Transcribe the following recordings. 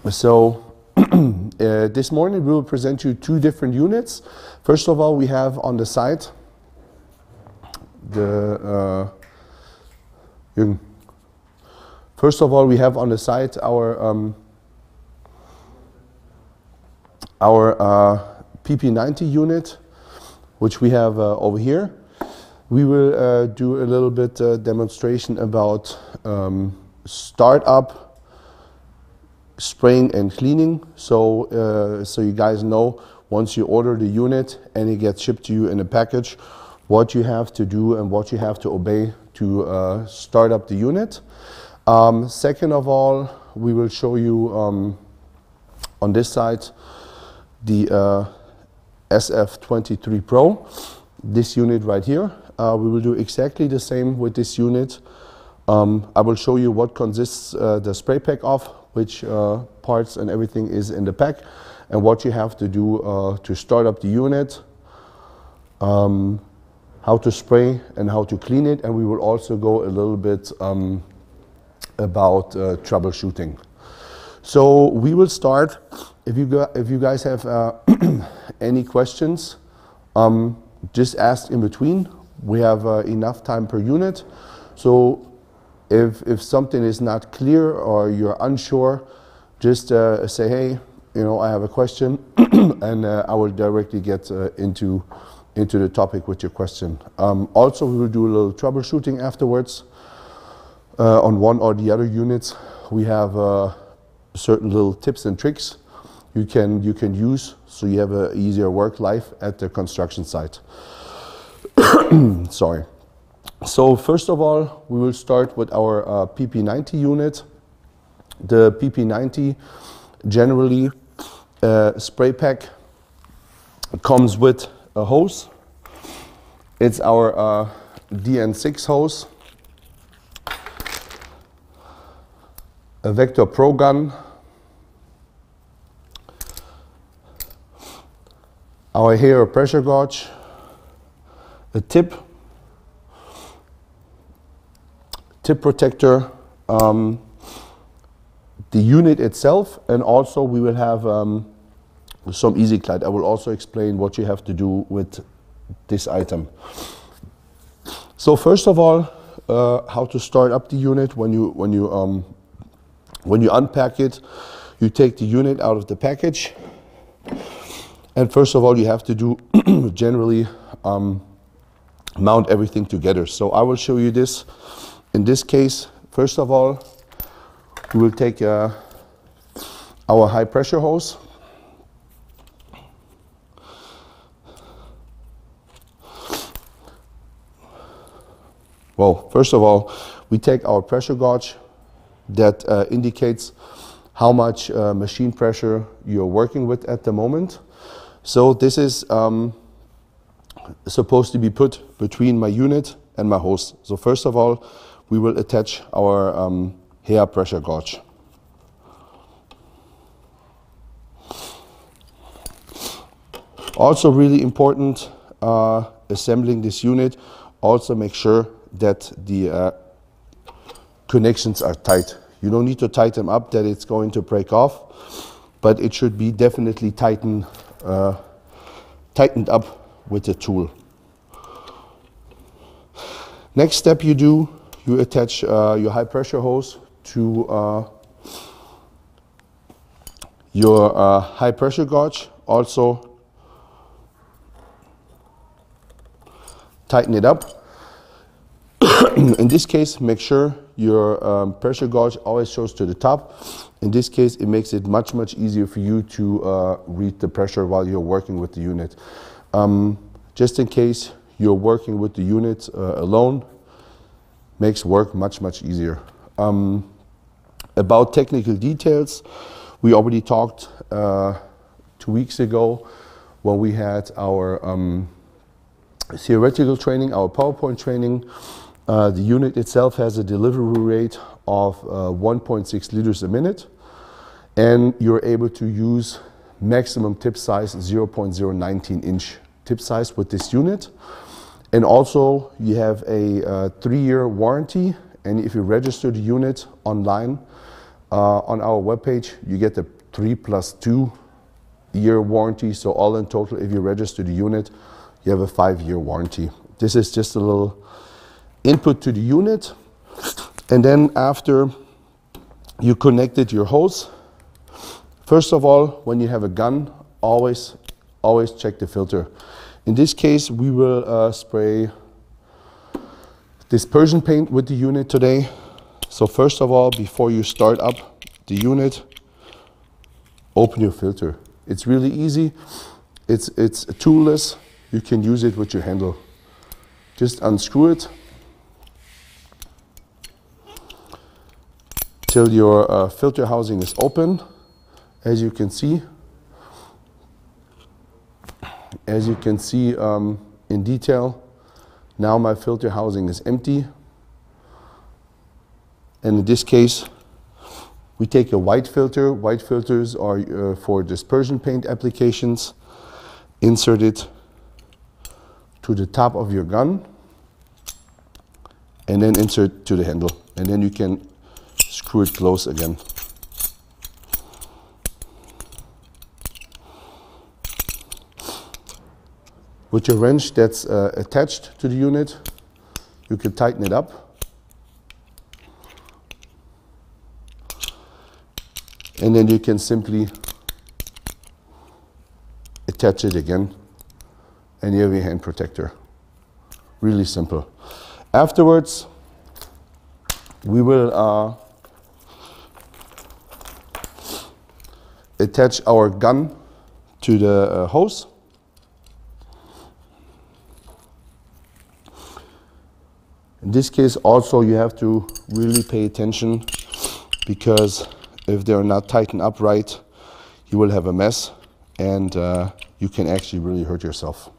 So this morning we will present you two different units. First of all, we have on the side the our PP90 unit, which we have over here. We will do a little bit demonstration about startup, spraying and cleaning. So you guys know, once you order the unit and it gets shipped to you in a package, what you have to do and what you have to obey to start up the unit. Second of all, we will show you on this side the SF23 Pro, this unit right here. We will do exactly the same with this unit. I will show you what consists the spray pack of, which parts and everything is in the pack, and what you have to do to start up the unit, how to spray and how to clean it, and we will also go a little bit about troubleshooting. So we will start. If you guys have any questions, just ask in between. We have enough time per unit. So if something is not clear or you're unsure, just say, hey, I have a question, and I will directly get into the topic with your question. Also, we will do a little troubleshooting afterwards. On one or the other units, we have certain little tips and tricks you can use, so you have an easier work life at the construction site. Sorry. So first of all, we will start with our PP90 unit. The PP90 generally spray pack comes with a hose. It's our DN6 hose, a Vector Pro gun, our hair pressure gauge, a tip protector, the unit itself, and also we will have some Easy Glide. I will also explain what you have to do with this item. So first of all, how to start up the unit. When you unpack it, you take the unit out of the package, and first of all you have to do generally mount everything together. So I will show you this. In this case, first of all, we will take our high pressure hose. Well, first of all, we take our pressure gauge that indicates how much machine pressure you're working with at the moment. So this is supposed to be put between my unit and my hose. So first of all, we will attach our hair pressure gauge. Also really important, assembling this unit, also make sure that the connections are tight. You don't need to tighten them up that it's going to break off, but it should be definitely tightened up with the tool. Next step you do, you attach your high pressure hose to your high pressure gauge. Also tighten it up. In this case, make sure your pressure gauge always shows to the top. In this case, it makes it much easier for you to read the pressure while you're working with the unit. Just in case you're working with the unit alone, makes work much easier. About technical details, we already talked 2 weeks ago when we had our theoretical training, our PowerPoint training. The unit itself has a delivery rate of 1.6 liters a minute, and you're able to use maximum tip size 0.019 inch tip size with this unit. And also you have a 3-year warranty, and if you register the unit online, On our webpage, you get the 3+2 year warranty. So all in total, if you register the unit, you have a 5-year warranty. This is just a little input to the unit. And then after you connected your hose, first of all, when you have a gun, always check the filter. In this case, we will spray dispersion paint with the unit today. So first of all, before you start up the unit, open your filter. It's really easy. It's toolless. You can use it with your handle. Just unscrew it till your filter housing is open. As you can see, in detail, now my filter housing is empty. And in this case, we take a white filter. White filters are for dispersion paint applications. Insert it to the top of your gun and then insert to the handle. And then you can screw it close again. With your wrench that's attached to the unit, you can tighten it up. And then you can simply attach it again, and you have your hand protector. Really simple. Afterwards, we will attach our gun to the hose. In this case also you have to really pay attention, because if they're not tightened up right, you will have a mess, and you can actually really hurt yourself.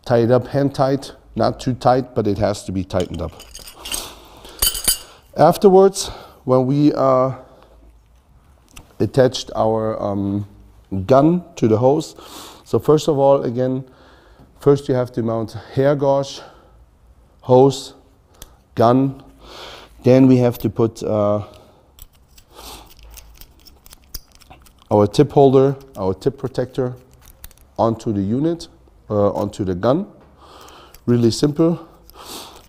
Tie it up hand tight, not too tight, but it has to be tightened up. Afterwards, when we attached our gun to the hose, so first of all, again, first you have to mount hair gauge, hose, gun. Then we have to put our tip holder, our tip protector onto the unit. Onto the gun. Really simple.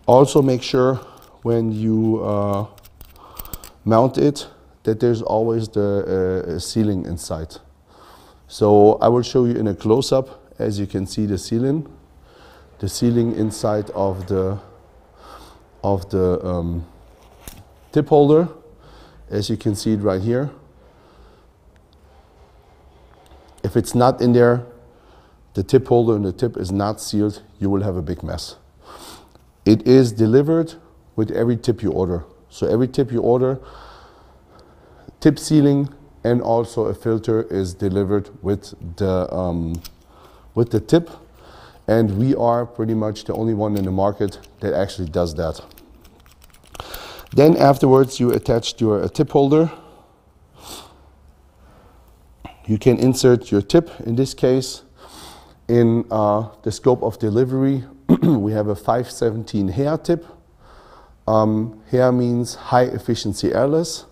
Also make sure when you mount it that there's always the sealing inside. So I will show you in a close-up. As you can see, the sealing inside of the tip holder. As you can see it right here. If it's not in there, the tip holder and the tip is not sealed, you will have a big mess. It is delivered with every tip you order. So every tip you order, tip sealing and also a filter is delivered with the tip. And we are pretty much the only one in the market that actually does that. Then afterwards you attach your tip holder. You can insert your tip. In this case, in the scope of delivery, we have a 517 hair tip. Hair means high efficiency airless.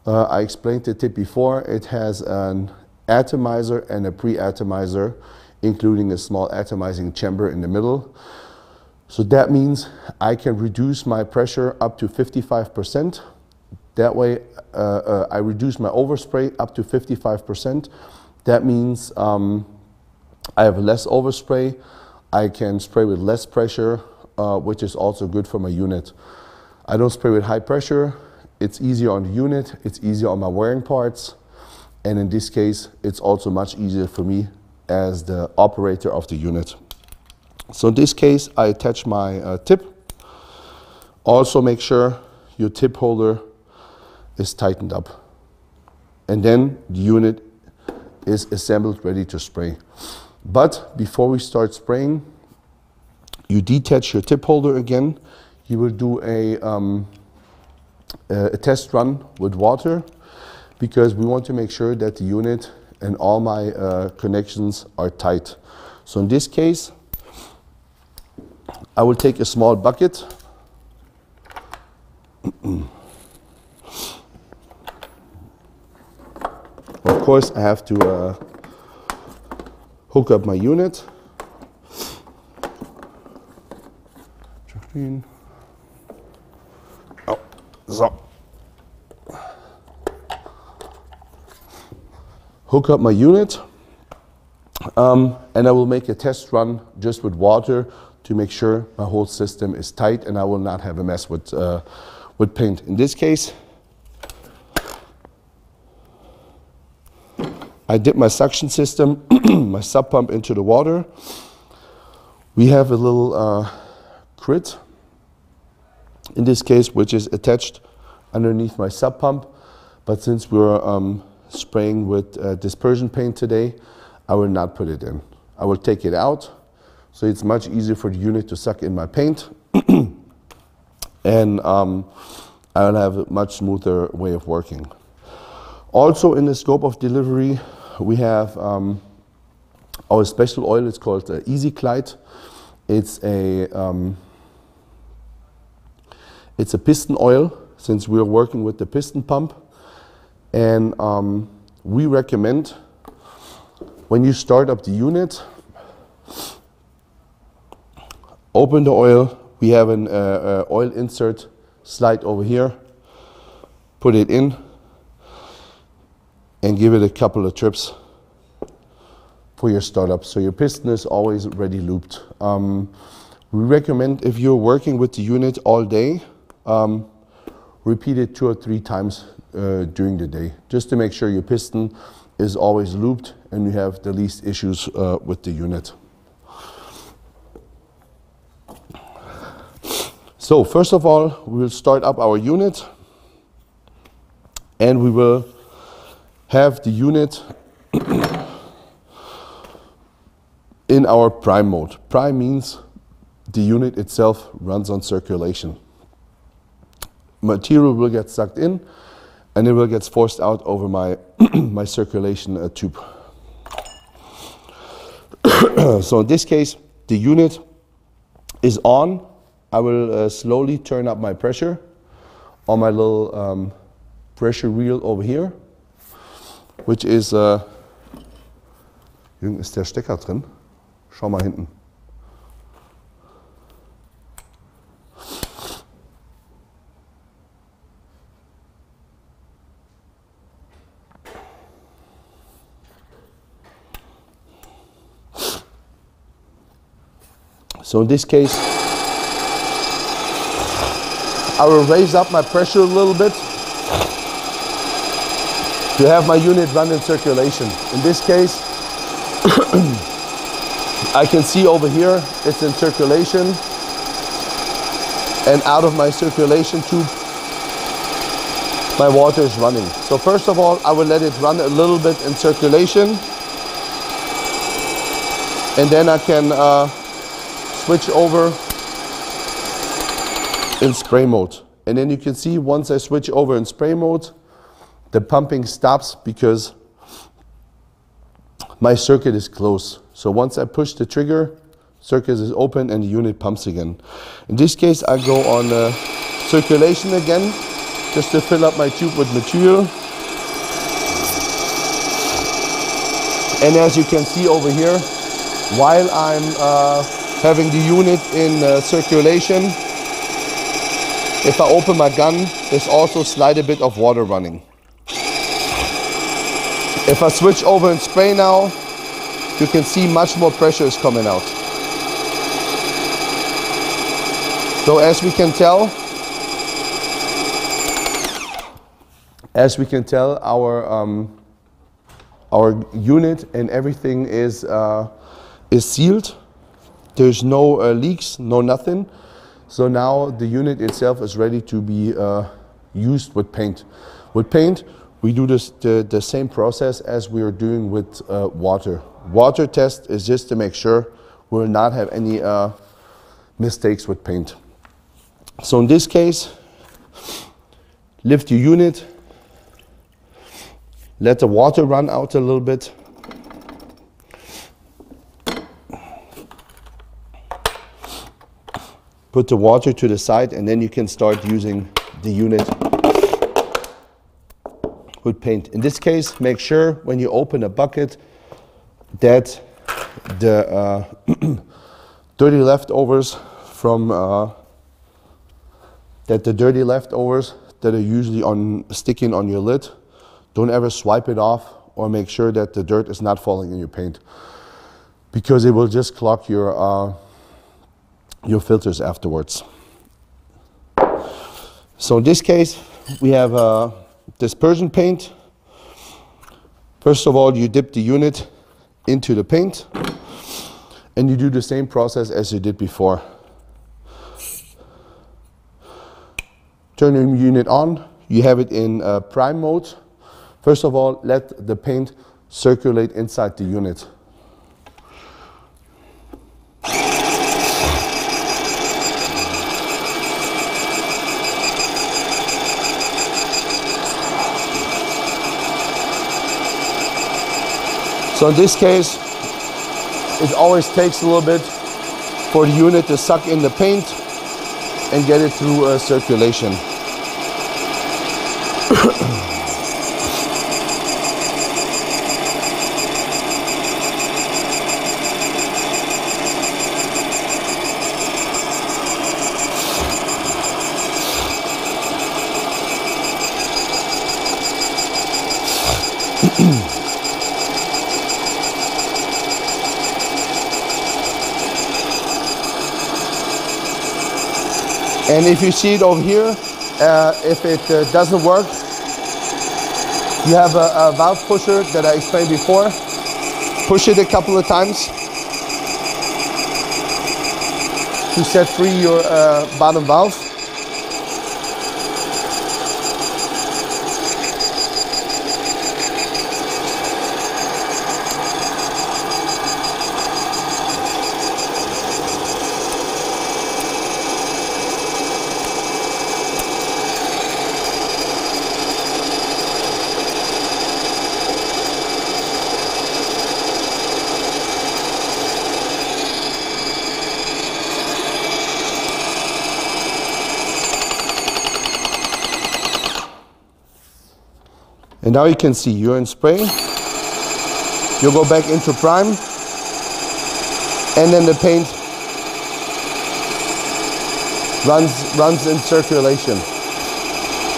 I explained the tip before. It has an atomizer and a pre-atomizer, including a small atomizing chamber in the middle. So that means I can reduce my pressure up to 55%. That way I reduce my overspray up to 55%. That means I have less overspray. I can spray with less pressure, which is also good for my unit. I don't spray with high pressure. It's easier on the unit. It's easier on my wearing parts. And in this case, it's also much easier for me as the operator of the unit. So in this case, I attach my tip. Also make sure your tip holder is tightened up. And then the unit is assembled, ready to spray. But before we start spraying, you detach your tip holder again. You will do a test run with water, because we want to make sure that the unit and all my connections are tight. So in this case, I will take a small bucket. Of course, I have to hook up my unit. Oh, so. Hook up my unit, and I will make a test run just with water to make sure my whole system is tight and I will not have a mess with paint. In this case, I dip my suction system, my sub pump into the water. We have a little crit, in this case, which is attached underneath my sub pump, but since we're spraying with dispersion paint today, I will not put it in. I will take it out, so it's much easier for the unit to suck in my paint, and I will have a much smoother way of working. Also in the scope of delivery, we have our special oil. It's called Easy Glide. It's a piston oil, since we're working with the piston pump. And we recommend, when you start up the unit, open the oil. We have an oil insert slide over here. Put it in and give it a couple of trips for your startup. So your piston is always ready looped. We recommend, if you're working with the unit all day, repeat it 2 or 3 times during the day, just to make sure your piston is always looped and you have the least issues with the unit. So first of all, we will start up our unit, and we will have the unit in our prime mode. Prime means the unit itself runs on circulation. Material will get sucked in, and it will get forced out over my my circulation tube. So in this case, the unit is on. I will slowly turn up my pressure on my little pressure wheel over here, which is Jürgen, ist der Stecker drin? Schau mal hinten. So in this case, I will raise up my pressure a little bit to have my unit run in circulation. In this case, I can see over here it's in circulation, and out of my circulation tube my water is running. So first of all, I will let it run a little bit in circulation, and then I can switch over in spray mode. And then you can see, once I switch over in spray mode, the pumping stops because my circuit is closed. So once I push the trigger, circuit is open and the unit pumps again. In this case, I go on circulation again, just to fill up my tube with material. And as you can see over here, while I'm having the unit in circulation, if I open my gun, there's also slight a bit of water running. If I switch over and spray now, you can see much more pressure is coming out. So as we can tell, our unit and everything is sealed. There's no leaks, no nothing. So now the unit itself is ready to be used with paint. With paint, we do the same process as we are doing with water. Water test is just to make sure we will not have any mistakes with paint. So in this case, lift your unit, let the water run out a little bit. Put the water to the side, and then you can start using the unit with paint. In this case, make sure when you open a bucket that the dirty leftovers that are usually sticking on your lid, don't ever swipe it off, or make sure that the dirt is not falling in your paint, because it will just clog your filters afterwards. So in this case, we have dispersion paint. First of all, you dip the unit into the paint, and you do the same process as you did before. Turn your unit on. You have it in prime mode. First of all, let the paint circulate inside the unit. So in this case, it always takes a little bit for the unit to suck in the paint and get it through circulation. And if you see it over here, if it doesn't work, you have a valve pusher that I explained before. Push it a couple of times to set free your bottom valve. And now you can see you're in spray. You'll go back into prime, and then the paint runs in circulation.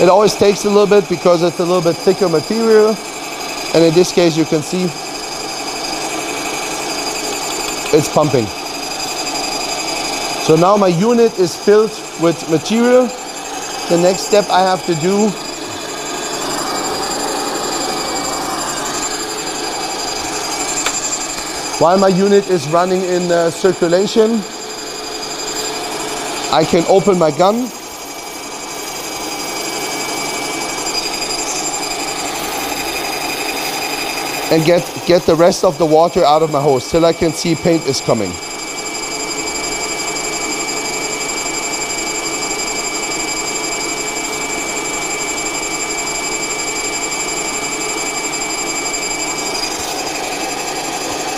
It always takes a little bit because it's a little bit thicker material, and in this case you can see it's pumping. So now my unit is filled with material. The next step I have to do while my unit is running in circulation, I can open my gun and get the rest of the water out of my hose till I can see paint is coming.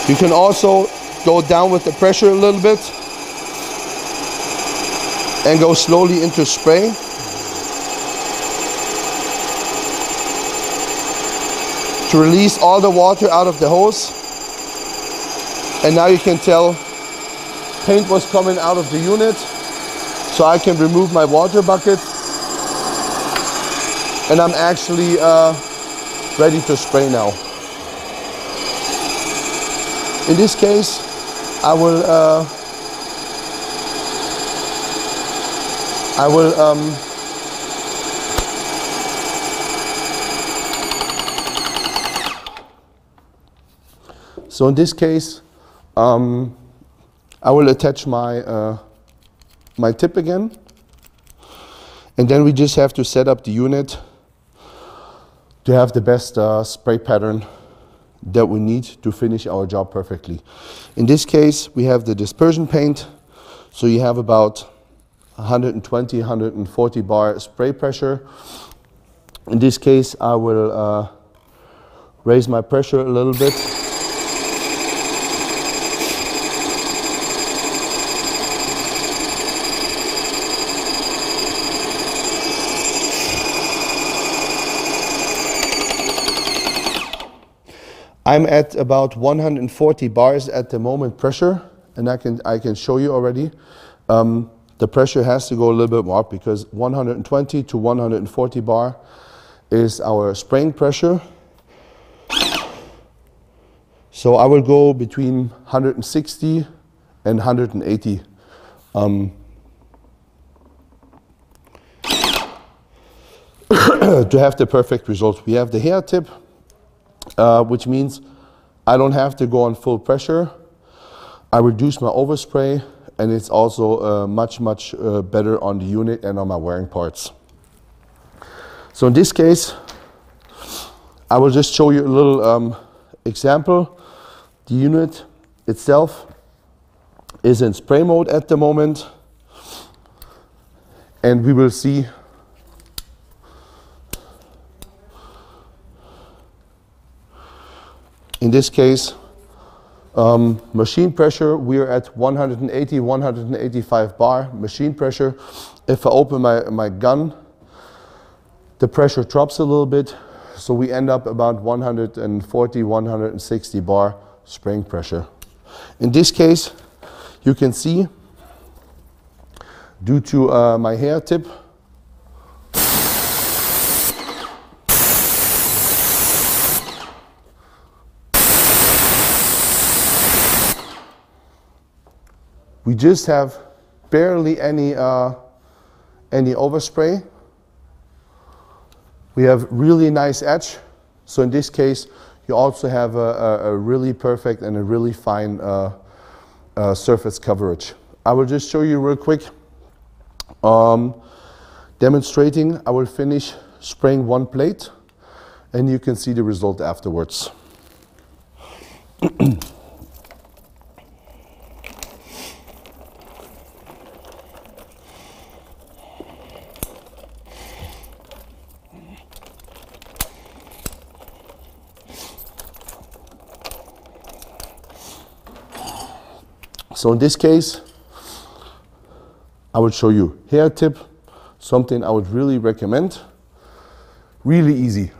You can also go down with the pressure a little bit and go slowly into spray. To release all the water out of the hose. And now you can tell paint was coming out of the unit, so I can remove my water bucket, and I'm actually ready to spray now. In this case, I will so in this case, I will attach my, my tip again. And then we just have to set up the unit to have the best spray pattern that we need to finish our job perfectly. In this case, we have the dispersion paint. So you have about 120, 140 bar spray pressure. In this case, I will raise my pressure a little bit. I'm at about 140 bars at the moment pressure, and I can show you already. The pressure has to go a little bit more because 120 to 140 bar is our spraying pressure. So I will go between 160 and 180. To have the perfect result. We have the hair tip, which means I don't have to go on full pressure. I reduce my overspray, and it's also much better on the unit and on my wearing parts. So in this case, I will just show you a little example. The unit itself is in spray mode at the moment, and we will see in this case machine pressure, we are at 180, 185 bar machine pressure. If I open my gun, the pressure drops a little bit, so we end up about 140, 160 bar spraying pressure. In this case, you can see, due to my hair tip, we just have barely any overspray. We have really nice edge. So in this case, you also have a really perfect and a really fine surface coverage. I will just show you real quick, demonstrating. I will finish spraying one plate, and you can see the result afterwards. So in this case, I would show you hair tip, something I would really recommend. Really easy.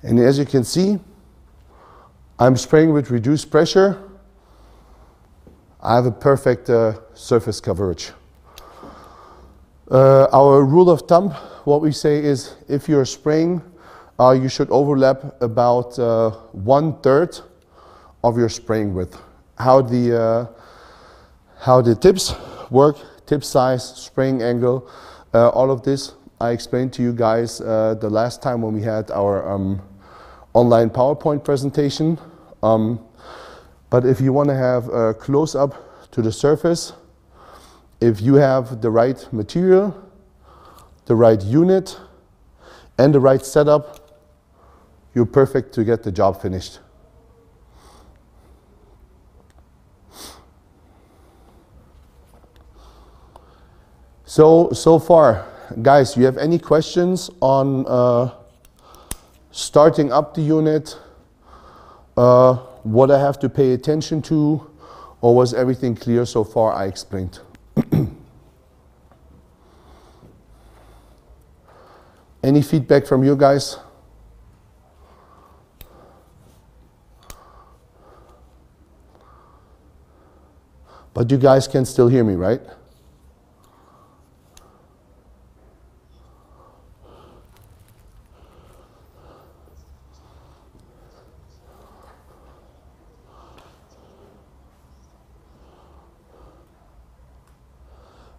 And as you can see, I'm spraying with reduced pressure. I have a perfect surface coverage. Our rule of thumb, what we say is, if you're spraying, you should overlap about 1/3 of your spraying width. How the tips work, tip size, spraying angle, all of this I explained to you guys the last time when we had our online PowerPoint presentation. But if you want to have a close-up to the surface, if you have the right material, the right unit, and the right setup, you're perfect to get the job finished. So far, guys, you have any questions on starting up the unit, what I have to pay attention to, or was everything clear so far I explained? Any feedback from you guys? But you guys can still hear me, right?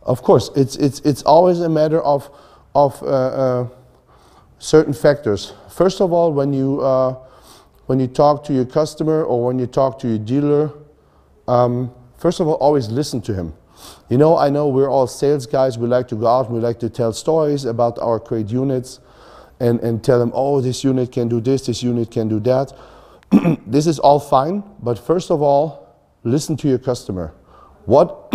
Of course, it's always a matter of certain factors. First of all, when you talk to your customer or when you talk to your dealer, first of all, always listen to him. You know, I know we're all sales guys. We like to go out and we like to tell stories about our great units and tell them, oh, this unit can do this unit can do that. This is all fine, but first of all, listen to your customer. What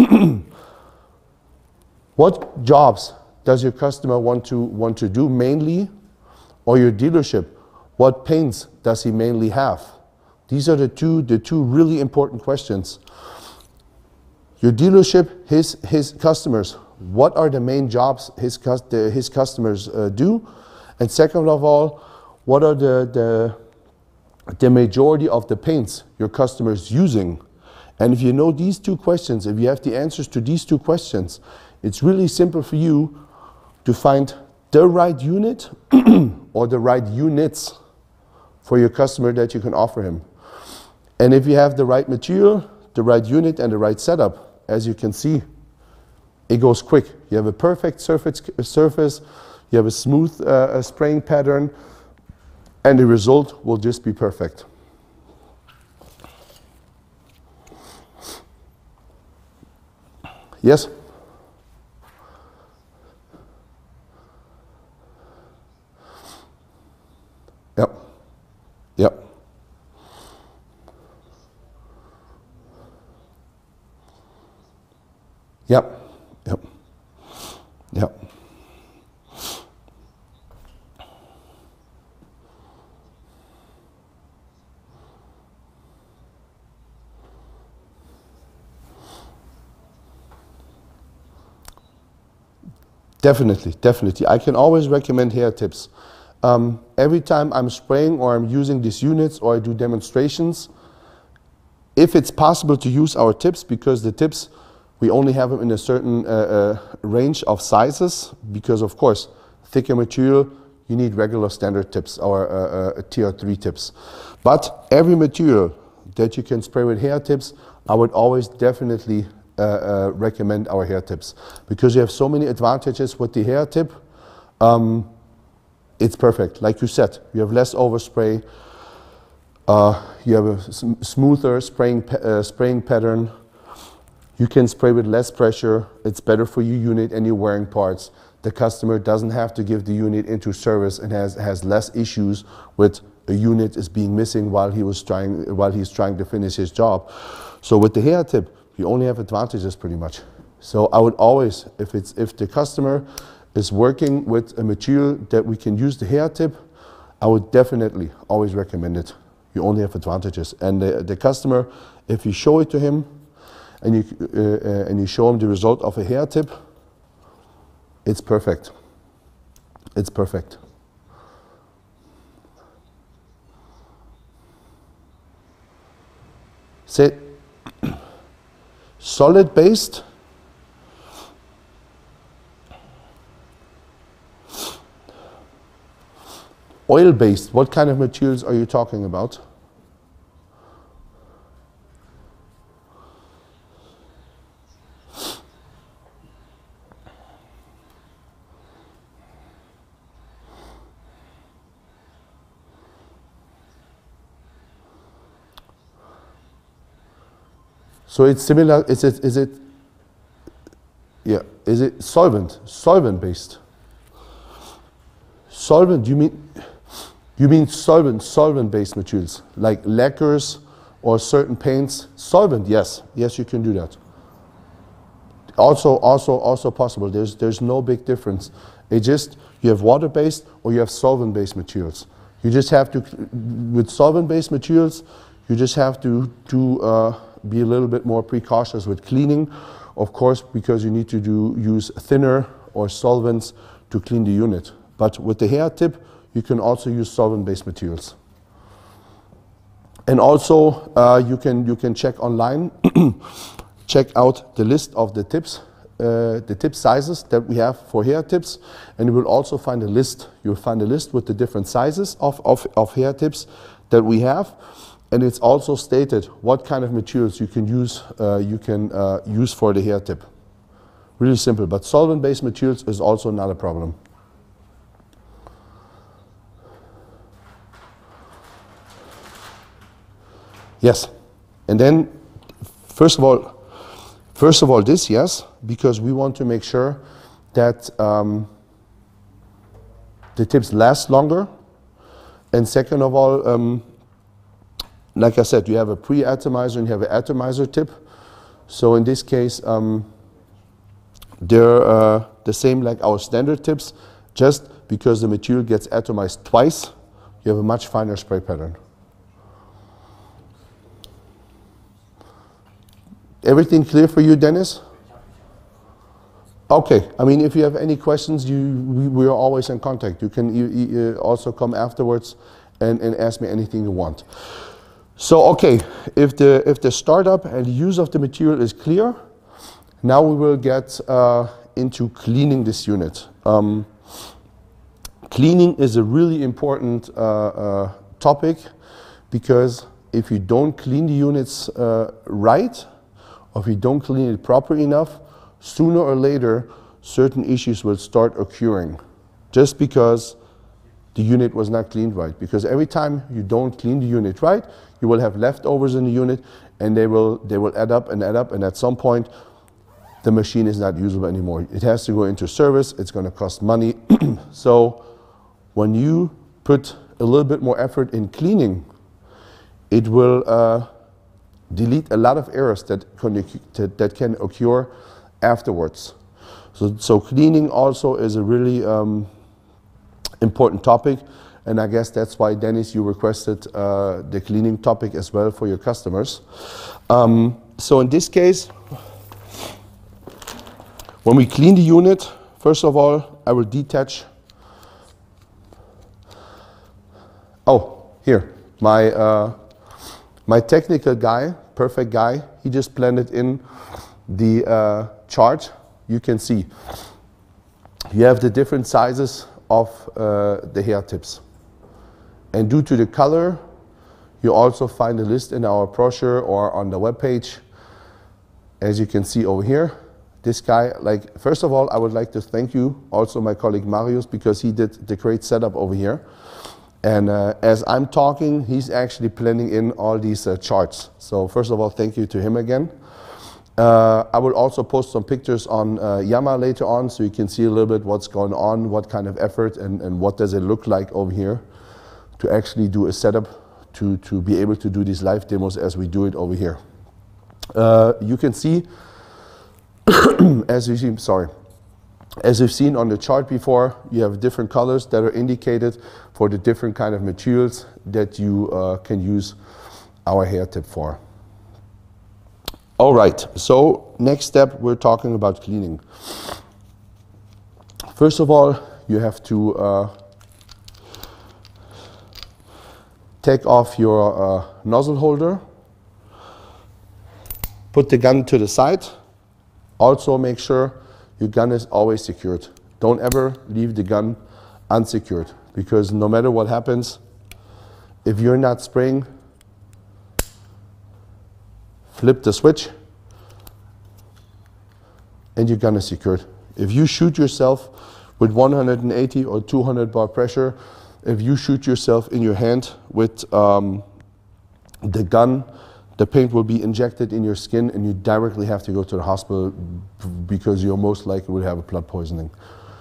what jobs does your customer want to do mainly, or your dealership? What paints does he mainly have? These are the two really important questions. Your dealership, his customers, what are the main jobs his customers do? And second of all, what are the majority of the paints your customers using? And if you know these two questions, if you have the answers to these two questions, it's really simple for you to find the right unit or the right units for your customer that you can offer him. And if you have the right material, the right unit and the right setup, as you can see, it goes quick. You have a perfect surface, you have a smooth spraying pattern, and the result will just be perfect. Yes? Yep. Yep. Yep. Yep. Yep. Definitely, definitely. I can always recommend hair tips. Every time I'm spraying or I'm using these units or I do demonstrations, if it's possible to use our tips, because the tips, we only have them in a certain range of sizes, because of course, thicker material, you need regular standard tips, or tier 3 tips. But every material that you can spray with hair tips, I would always definitely recommend our hair tips, because you have so many advantages with the hair tip. It's perfect. Like you said, you have less overspray, you have a smoother spraying pattern, you can spray with less pressure, it's better for your unit and your wearing parts. The customer doesn't have to give the unit into service and has less issues with a unit is being missing while he's trying to finish his job. So with the hair tip, you only have advantages pretty much. So I would always, if the customer is working with a material that we can use the hair tip, I would definitely always recommend it. You only have advantages. And the customer, if you show it to him and you show him the result of a hair tip, it's perfect. It's perfect. Say, solid based, oil based. What kind of materials are you talking about? So it's similar, is it solvent based? Solvent, you mean solvent based materials, like lacquers or certain paints? Solvent, yes, you can do that. Also possible, there's no big difference. It just, you have water based or you have solvent based materials. You just have to, with solvent based materials, you just have to be a little bit more precautious with cleaning, of course, because you need to use thinner or solvents to clean the unit. But with the hair tip, you can also use solvent-based materials. And also, you can check online, check out the list of the tips, the tip sizes that we have for hair tips, and you will also find a list. You'll find a list with the different sizes of hair tips that we have. And it's also stated what kind of materials you can use for the hair tip. Really simple, but solvent-based materials is also not a problem. Yes, and then first of all this, yes, because we want to make sure that the tips last longer, and second of all, like I said, you have a pre-atomizer and you have an atomizer tip. So in this case, they're the same like our standard tips, just because the material gets atomized twice, you have a much finer spray pattern. Everything clear for you, Dennis? Okay, I mean, if you have any questions, we are always in contact. You can also come afterwards and ask me anything you want. So, okay, if the startup and use of the material is clear, now we will get into cleaning this unit. Cleaning is a really important topic, because if you don't clean the units right, or if you don't clean it properly enough, sooner or later certain issues will start occurring, just because the unit was not cleaned right. Because every time you don't clean the unit right, you will have leftovers in the unit, and they will add up, and at some point the machine is not usable anymore. It has to go into service, it's going to cost money. So when you put a little bit more effort in cleaning, it will delete a lot of errors that can occur afterwards. So cleaning also is a really important topic, and I guess that's why, Dennis, you requested the cleaning topic as well for your customers. So in this case, when we clean the unit, first of all, I will detach. Oh, here, my technical guy, perfect guy, he just blended in the chart. You can see you have the different sizes of the hair tips, and due to the color, you also find a list in our brochure or on the webpage. As you can see over here, this guy, like, first of all, I would like to thank you, also my colleague Marius, because he did the great setup over here. And as I'm talking, he's actually blending in all these charts. So first of all, thank you to him again. I will also post some pictures on Yammer later on, so you can see a little bit what's going on, what kind of effort, and what does it look like over here to actually do a setup to be able to do these live demos as we do it over here. You can see, as you've seen on the chart before, you have different colors that are indicated for the different kind of materials that you can use our hair tip for. All right, so next step, we're talking about cleaning. First of all, you have to take off your nozzle holder, put the gun to the side. Also make sure your gun is always secured. Don't ever leave the gun unsecured, because no matter what happens, if you're not spraying, flip the switch and your gun is secured. If you shoot yourself with 180 or 200 bar pressure, if you shoot yourself in your hand with the gun, the paint will be injected in your skin and you directly have to go to the hospital, because you most likely will have a blood poisoning.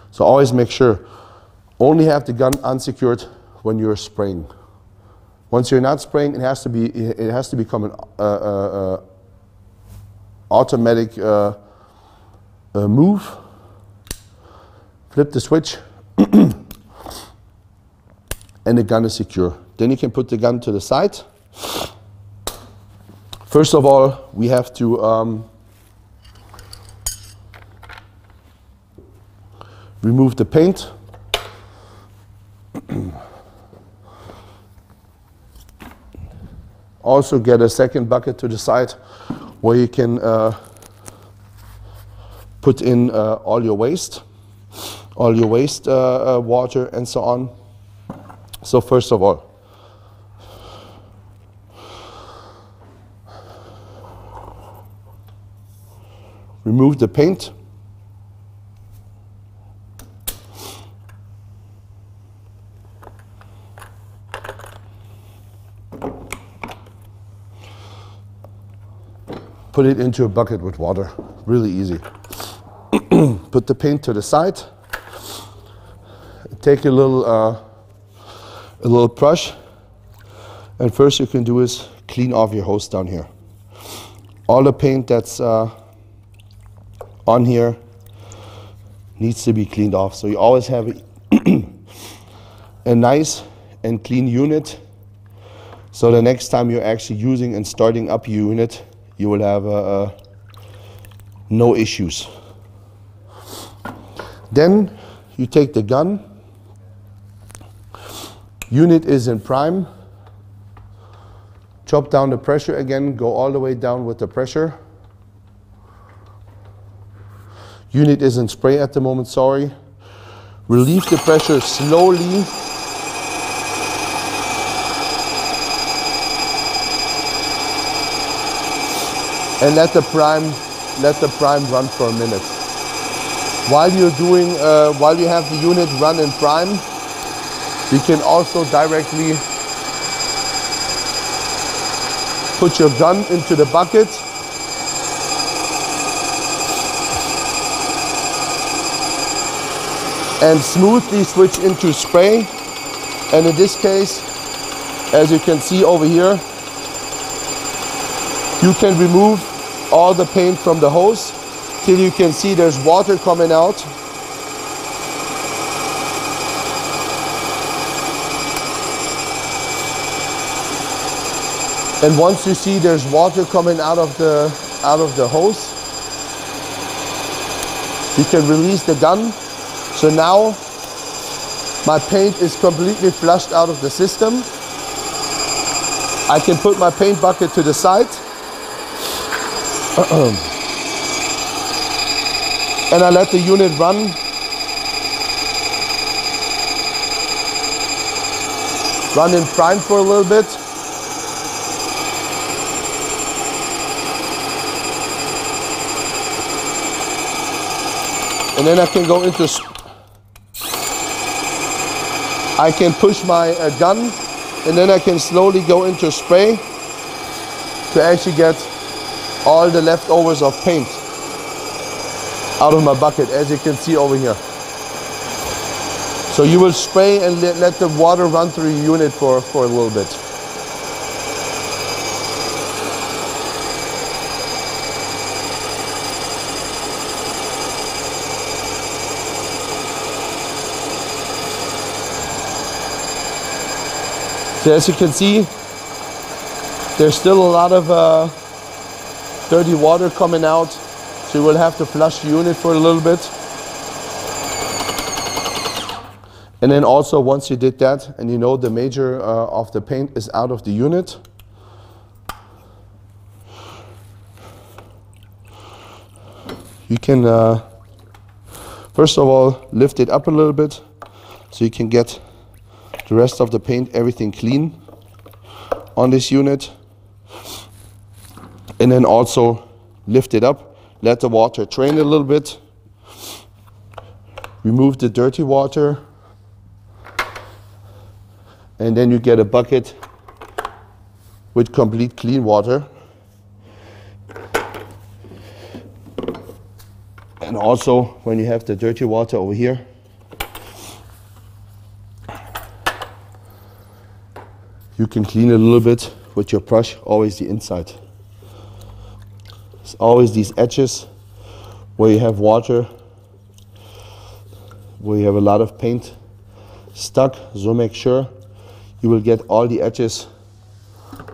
So always make sure, only have the gun unsecured when you're spraying. Once you're not spraying, it has to become an automatic move. Flip the switch and the gun is secure. Then you can put the gun to the side. First of all, we have to remove the paint. Also get a second bucket to the side where you can put in all your waste water and so on. So first of all, remove the paint. put it into a bucket with water. Really easy. Put the paint to the side. Take a little brush, and first you can do is clean off your hose down here. All the paint that's on here needs to be cleaned off. So you always have a nice and clean unit. So the next time you're actually using and starting up your unit, you will have no issues. Then you take the gun. Unit is in prime. Chop down the pressure again, go all the way down with the pressure. Unit is in spray at the moment, sorry. Relieve the pressure slowly. And let the prime run for a minute. While you have the unit run in prime, you can also directly put your gun into the bucket and smoothly switch into spray. And in this case, as you can see over here, you can remove all the paint from the hose till you can see there's water coming out. And once you see there's water coming out of the hose, you can release the gun. So now my paint is completely flushed out of the system. I can put my paint bucket to the side. And I let the unit run. Run in prime for a little bit. And then I can go into, I can push my gun, and then I can slowly go into spray to actually get all the leftovers of paint out of my bucket, as you can see over here. So you will spray and let the water run through your unit for a little bit. So as you can see, there's still a lot of dirty water coming out, so you will have to flush the unit for a little bit. And then also, once you did that, and you know the major of the paint is out of the unit, you can first of all lift it up a little bit so you can get the rest of the paint, everything clean on this unit. And then also lift it up, let the water drain a little bit, remove the dirty water, and then you get a bucket with complete clean water. And also, when you have the dirty water over here, you can clean it a little bit with your brush, always the inside. There's always these edges where you have water, where you have a lot of paint stuck, so make sure you will get all the edges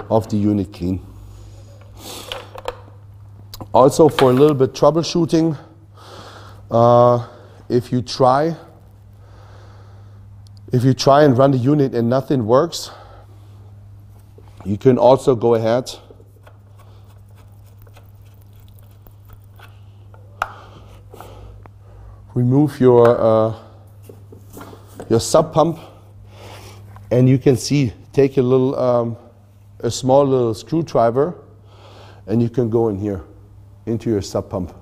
of the unit clean. Also, for a little bit troubleshooting, if you try and run the unit and nothing works, you can also go ahead remove your sub pump, and you can see, take a little a small little screwdriver, and you can go in here into your sub pump.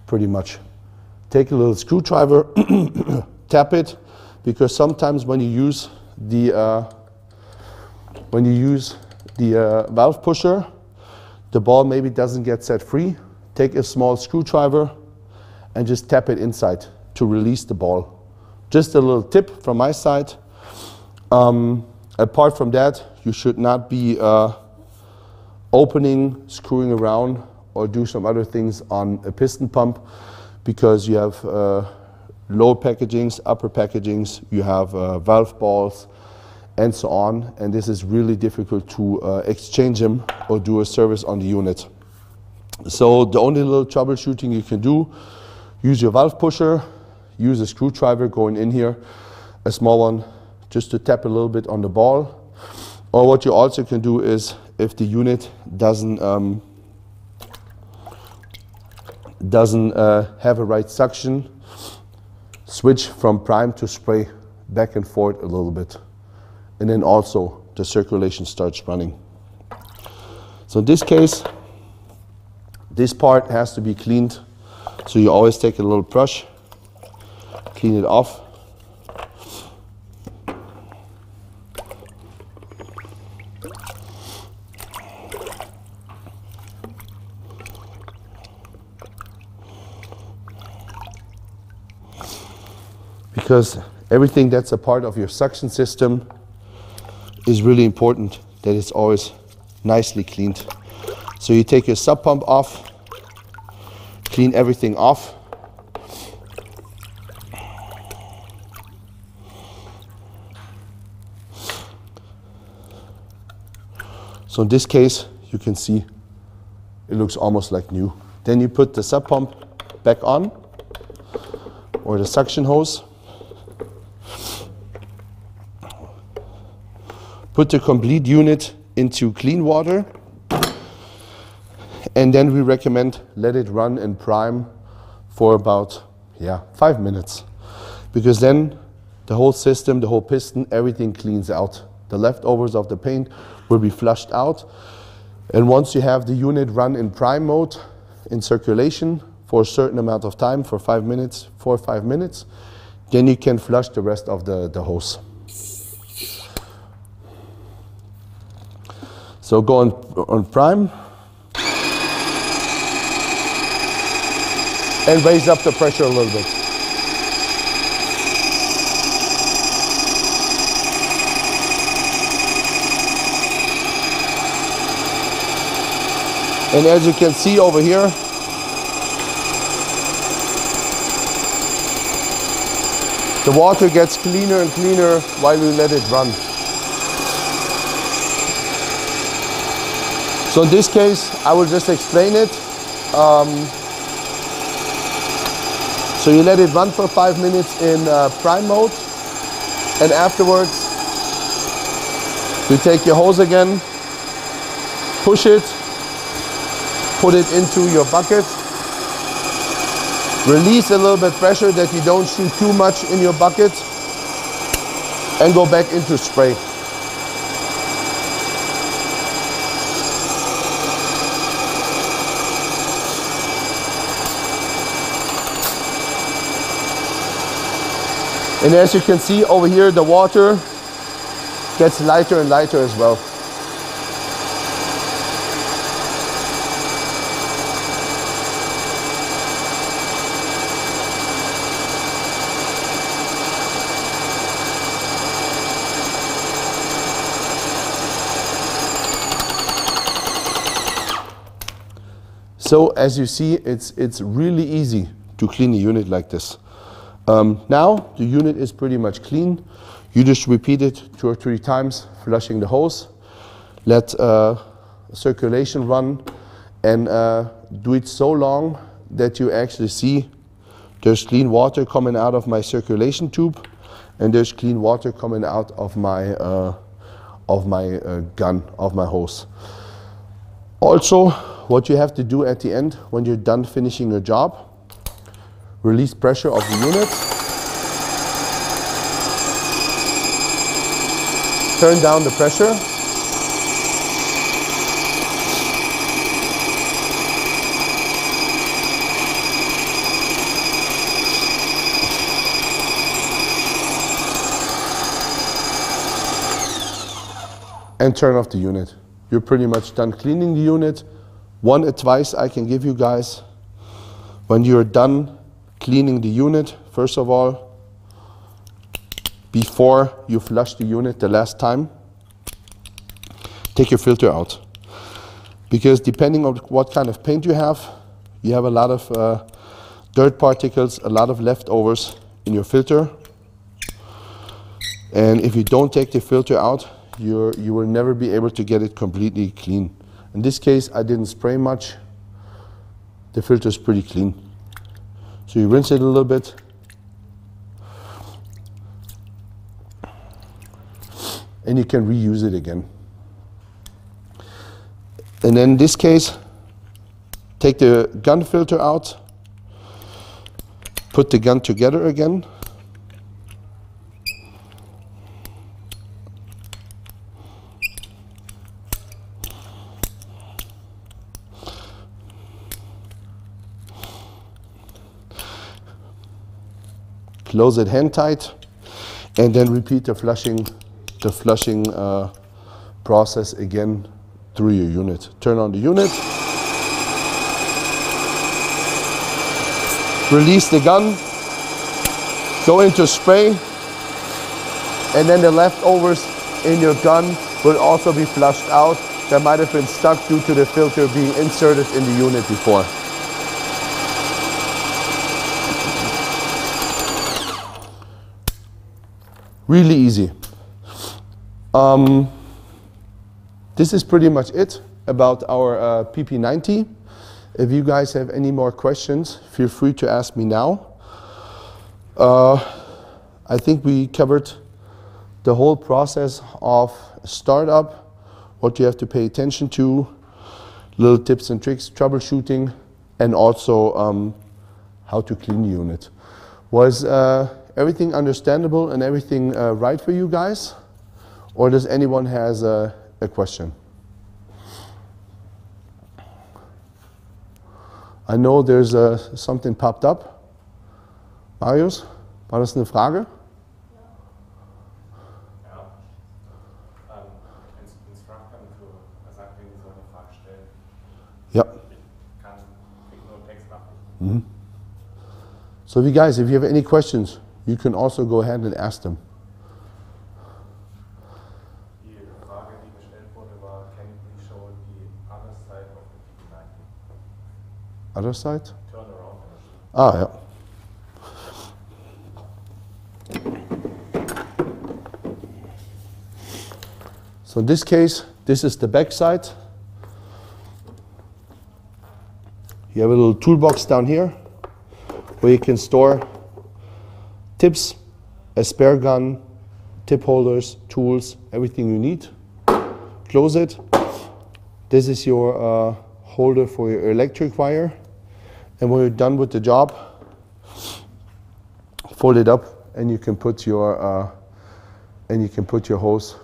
Pretty much take a little screwdriver, tap it, because sometimes when you use the valve pusher, the ball maybe doesn't get set free, take a small screwdriver and just tap it inside to release the ball. Just a little tip from my side. Apart from that, you should not be opening, screwing around, or do some other things on a piston pump, because you have lower packagings, upper packagings, you have valve balls, and so on, and this is really difficult to exchange them or do a service on the unit. So the only little troubleshooting you can do, use your valve pusher, use a screwdriver going in here, a small one, just to tap a little bit on the ball. Or what you also can do is, if the unit doesn't have a right suction, switch from prime to spray back and forth a little bit. And then also the circulation starts running. So in this case, this part has to be cleaned. So you always take a little brush, clean it off. Because everything that's a part of your suction system is really important that it's always nicely cleaned. So you take your sub pump off, clean everything off. So in this case, you can see it looks almost like new. Then you put the sub pump back on, or the suction hose. Put the complete unit into clean water, and then we recommend let it run in prime for about 5 minutes, because then the whole system, the whole piston, everything cleans out. The leftovers of the paint will be flushed out, and once you have the unit run in prime mode in circulation for a certain amount of time, for 4 or 5 minutes, then you can flush the rest of the hose. So go on prime and raise up the pressure a little bit. And as you can see over here, the water gets cleaner and cleaner while we let it run. So in this case, I will just explain it. So you let it run for 5 minutes in prime mode, and afterwards you take your hose again, push it, put it into your bucket, release a little bit pressure that you don't shoot too much in your bucket, and go back into spray. And as you can see over here, the water gets lighter and lighter as well. So as you see, it's really easy to clean a unit like this. Now the unit is pretty much clean. You just repeat it 2 or 3 times, flushing the hose, let circulation run, and do it so long that you actually see there's clean water coming out of my circulation tube, and there's clean water coming out of my gun, of my hose. Also, what you have to do at the end when you're done finishing your job, release pressure of the unit, turn down the pressure, and turn off the unit. You're pretty much done cleaning the unit. One advice I can give you guys, when you're done cleaning the unit, first of all, before you flush the unit the last time, take your filter out. Because depending on what kind of paint you have a lot of dirt particles, a lot of leftovers in your filter. And if you don't take the filter out, you will never be able to get it completely clean. In this case, I didn't spray much. The filter is pretty clean. So you rinse it a little bit. And you can reuse it again. And then in this case, take the gun filter out, put the gun together again. Close it hand tight, and then repeat the flushing process again through your unit. Turn on the unit, release the gun, go into spray, and then the leftovers in your gun will also be flushed out that might have been stuck due to the filter being inserted in the unit before. Really easy. This is pretty much it about our PP90. If you guys have any more questions, feel free to ask me now. I think we covered the whole process of startup, what you have to pay attention to, little tips and tricks, troubleshooting, and also how to clean the unit. Was everything understandable and everything right for you guys? Or does anyone has a question? I know there's something popped up. Marius, war das eine Frage? Ja. Instructor sagt, wir sollen eine Frage stellen. Ja. Ich kann nur Text machen. Mm-hmm. So you guys, if you have any questions, you can also go ahead and ask them. Die Frage, die gestellt wurde, war, can you please show the other side of the PP90? Other side? Turn around. Ah, yeah. So in this case, this is the back side. You have a little toolbox down here where you can store tips, a spare gun, tip holders, tools, everything you need. Close it. This is your holder for your electric wire. And when you're done with the job, fold it up, and you can put your hose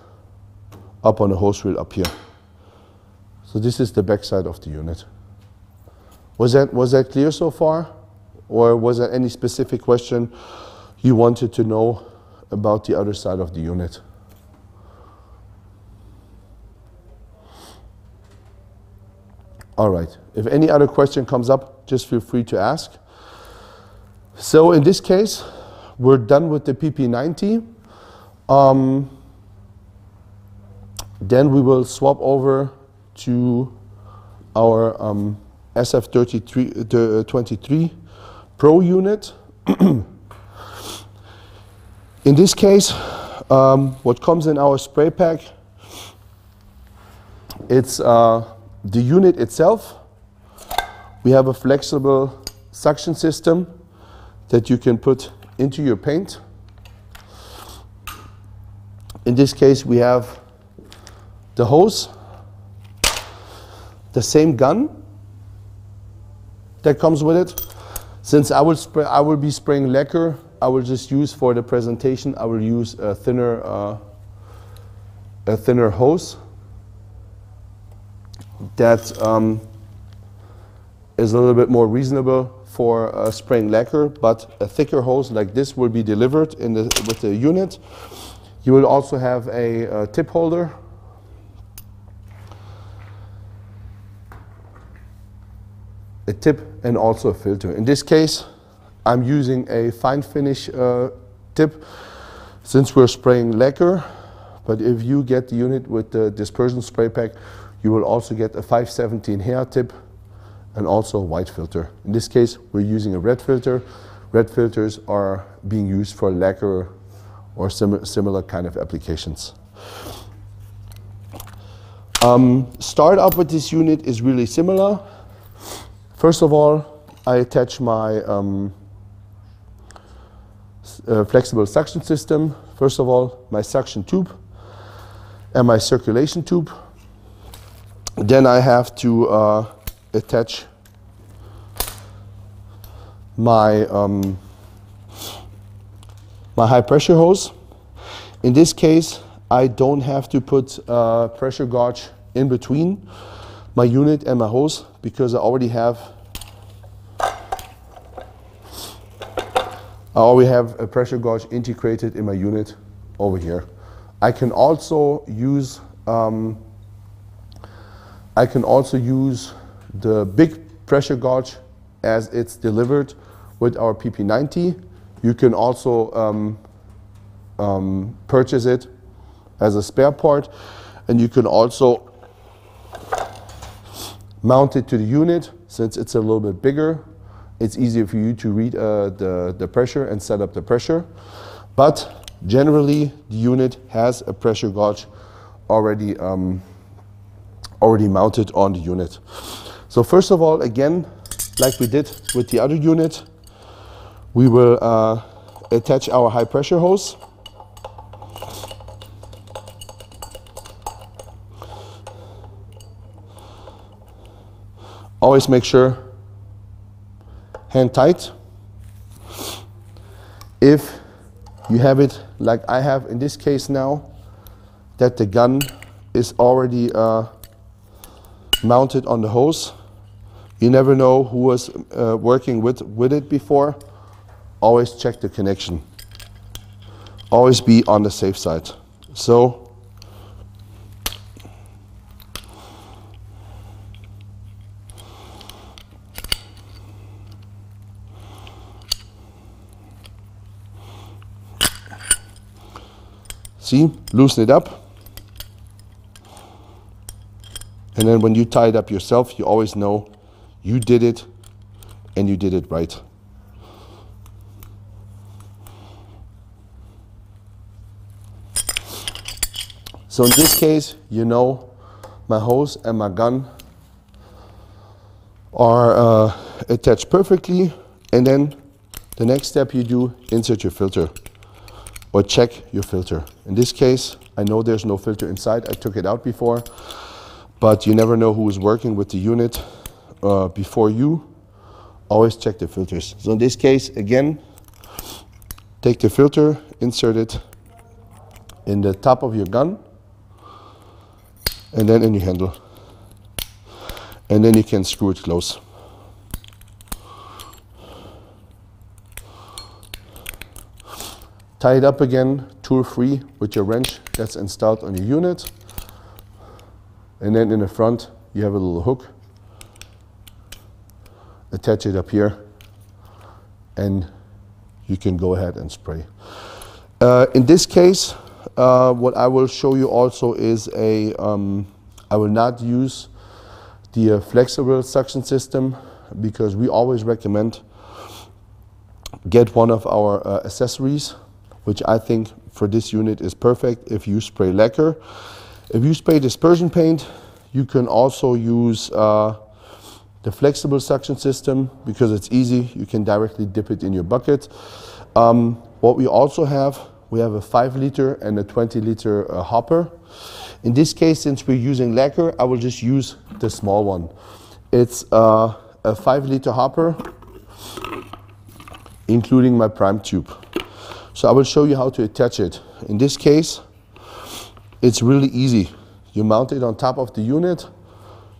up on the hose reel up here. So this is the back side of the unit. Was that clear so far, or was there any specific question you wanted to know about the other side of the unit? All right, if any other question comes up, just feel free to ask. So in this case, we're done with the PP90. Then we will swap over to our SF23 Pro unit. In this case, what comes in our spray pack, it's the unit itself. We have a flexible suction system that you can put into your paint. In this case, we have the hose, the same gun that comes with it. Since I will be spraying lacquer, I will just use for the presentation, I will use a thinner hose that is a little bit more reasonable for spraying lacquer, but a thicker hose like this will be delivered with the unit. You will also have a tip holder. a tip and also a filter. In this case, I'm using a fine finish tip since we're spraying lacquer, but if you get the unit with the dispersion spray pack, you will also get a 517 hair tip and also a white filter. In this case, we're using a red filter. Red filters are being used for lacquer or similar kind of applications. Start up with this unit is really similar. First of all, I attach my flexible suction system. First of all, my suction tube and my circulation tube. Then I have to attach my my high pressure hose. In this case, I don't have to put a pressure gauge in between my unit and my hose because I already have a pressure gauge integrated in my unit over here. I can also use the big pressure gauge as it's delivered with our PP90. You can also purchase it as a spare part, and you can also mount it to the unit. Since it's a little bit bigger, it's easier for you to read the pressure and set up the pressure. But generally, the unit has a pressure gauge already mounted on the unit. So first of all, again, like we did with the other unit, we will attach our high pressure hose. Always make sure hand tight. If you have it like I have in this case now, that the gun is already mounted on the hose, you never know who was working with it before. Always check the connection. Always be on the safe side. So see, loosen it up. And then when you tie it up yourself, you always know you did it and you did it right. So in this case, you know my hose and my gun are attached perfectly. And then the next step you do, insert your filter or check your filter. In this case, I know there's no filter inside. I took it out before, but you never know who is working with the unit before you. Always check the filters. So in this case, again, take the filter, insert it in the top of your gun, and then in your handle. And then you can screw it close. Tie it up again, tool free, with your wrench that's installed on your unit. And then in the front, you have a little hook. Attach it up here, and you can go ahead and spray. In this case, what I will show you also is I will not use the flexible suction system, because we always recommend get one of our accessories, which I think for this unit is perfect if you spray lacquer. If you spray dispersion paint, you can also use the flexible suction system, because it's easy. You can directly dip it in your bucket. What we also have, we have a 5-liter and a 20-liter hopper. In this case, since we're using lacquer, I will just use the small one. It's a 5-liter hopper, including my prime tube. So I will show you how to attach it. In this case, it's really easy. You mount it on top of the unit.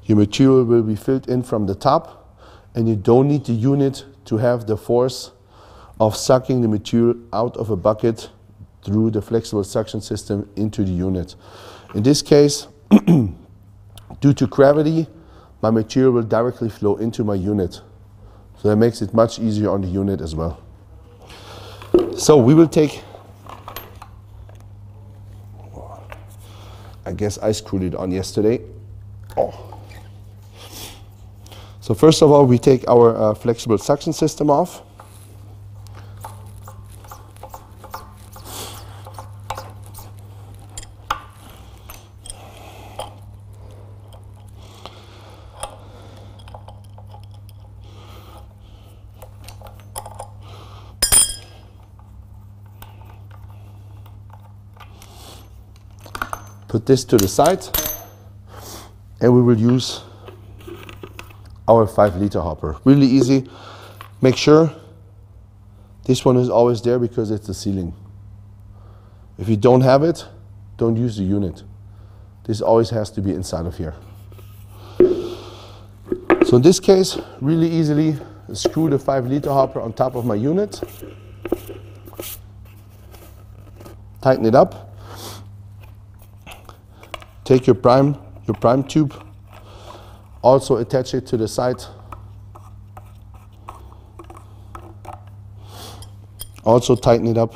Your material will be filled in from the top, and you don't need the unit to have the force of sucking the material out of a bucket through the flexible suction system into the unit. In this case, due to gravity, my material will directly flow into my unit. So that makes it much easier on the unit as well. So we will take, I guess I screwed it on yesterday. Oh. So first of all, we take our flexible suction system off. Put this to the side, and we will use our 5-liter hopper. Really easy. Make sure this one is always there because it's the ceiling. If you don't have it, don't use the unit. This always has to be inside of here. So in this case, really easily screw the 5-liter hopper on top of my unit. Tighten it up. Take your prime tube, also attach it to the side. Also tighten it up.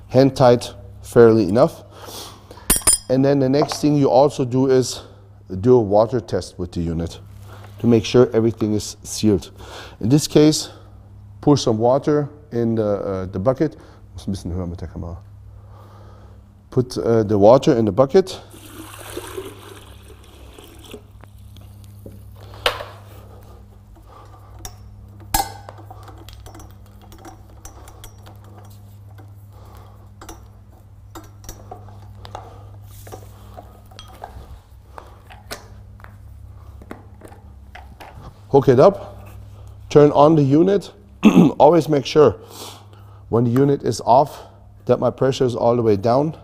Hand tight, fairly enough. And then the next thing you also do is do a water test with the unit to make sure everything is sealed. In this case, pour some water in the bucket. Muss ein bisschen höher mit der Kamera. Put the water in the bucket. Hook it up, turn on the unit. Always make sure when the unit is off that my pressure is all the way down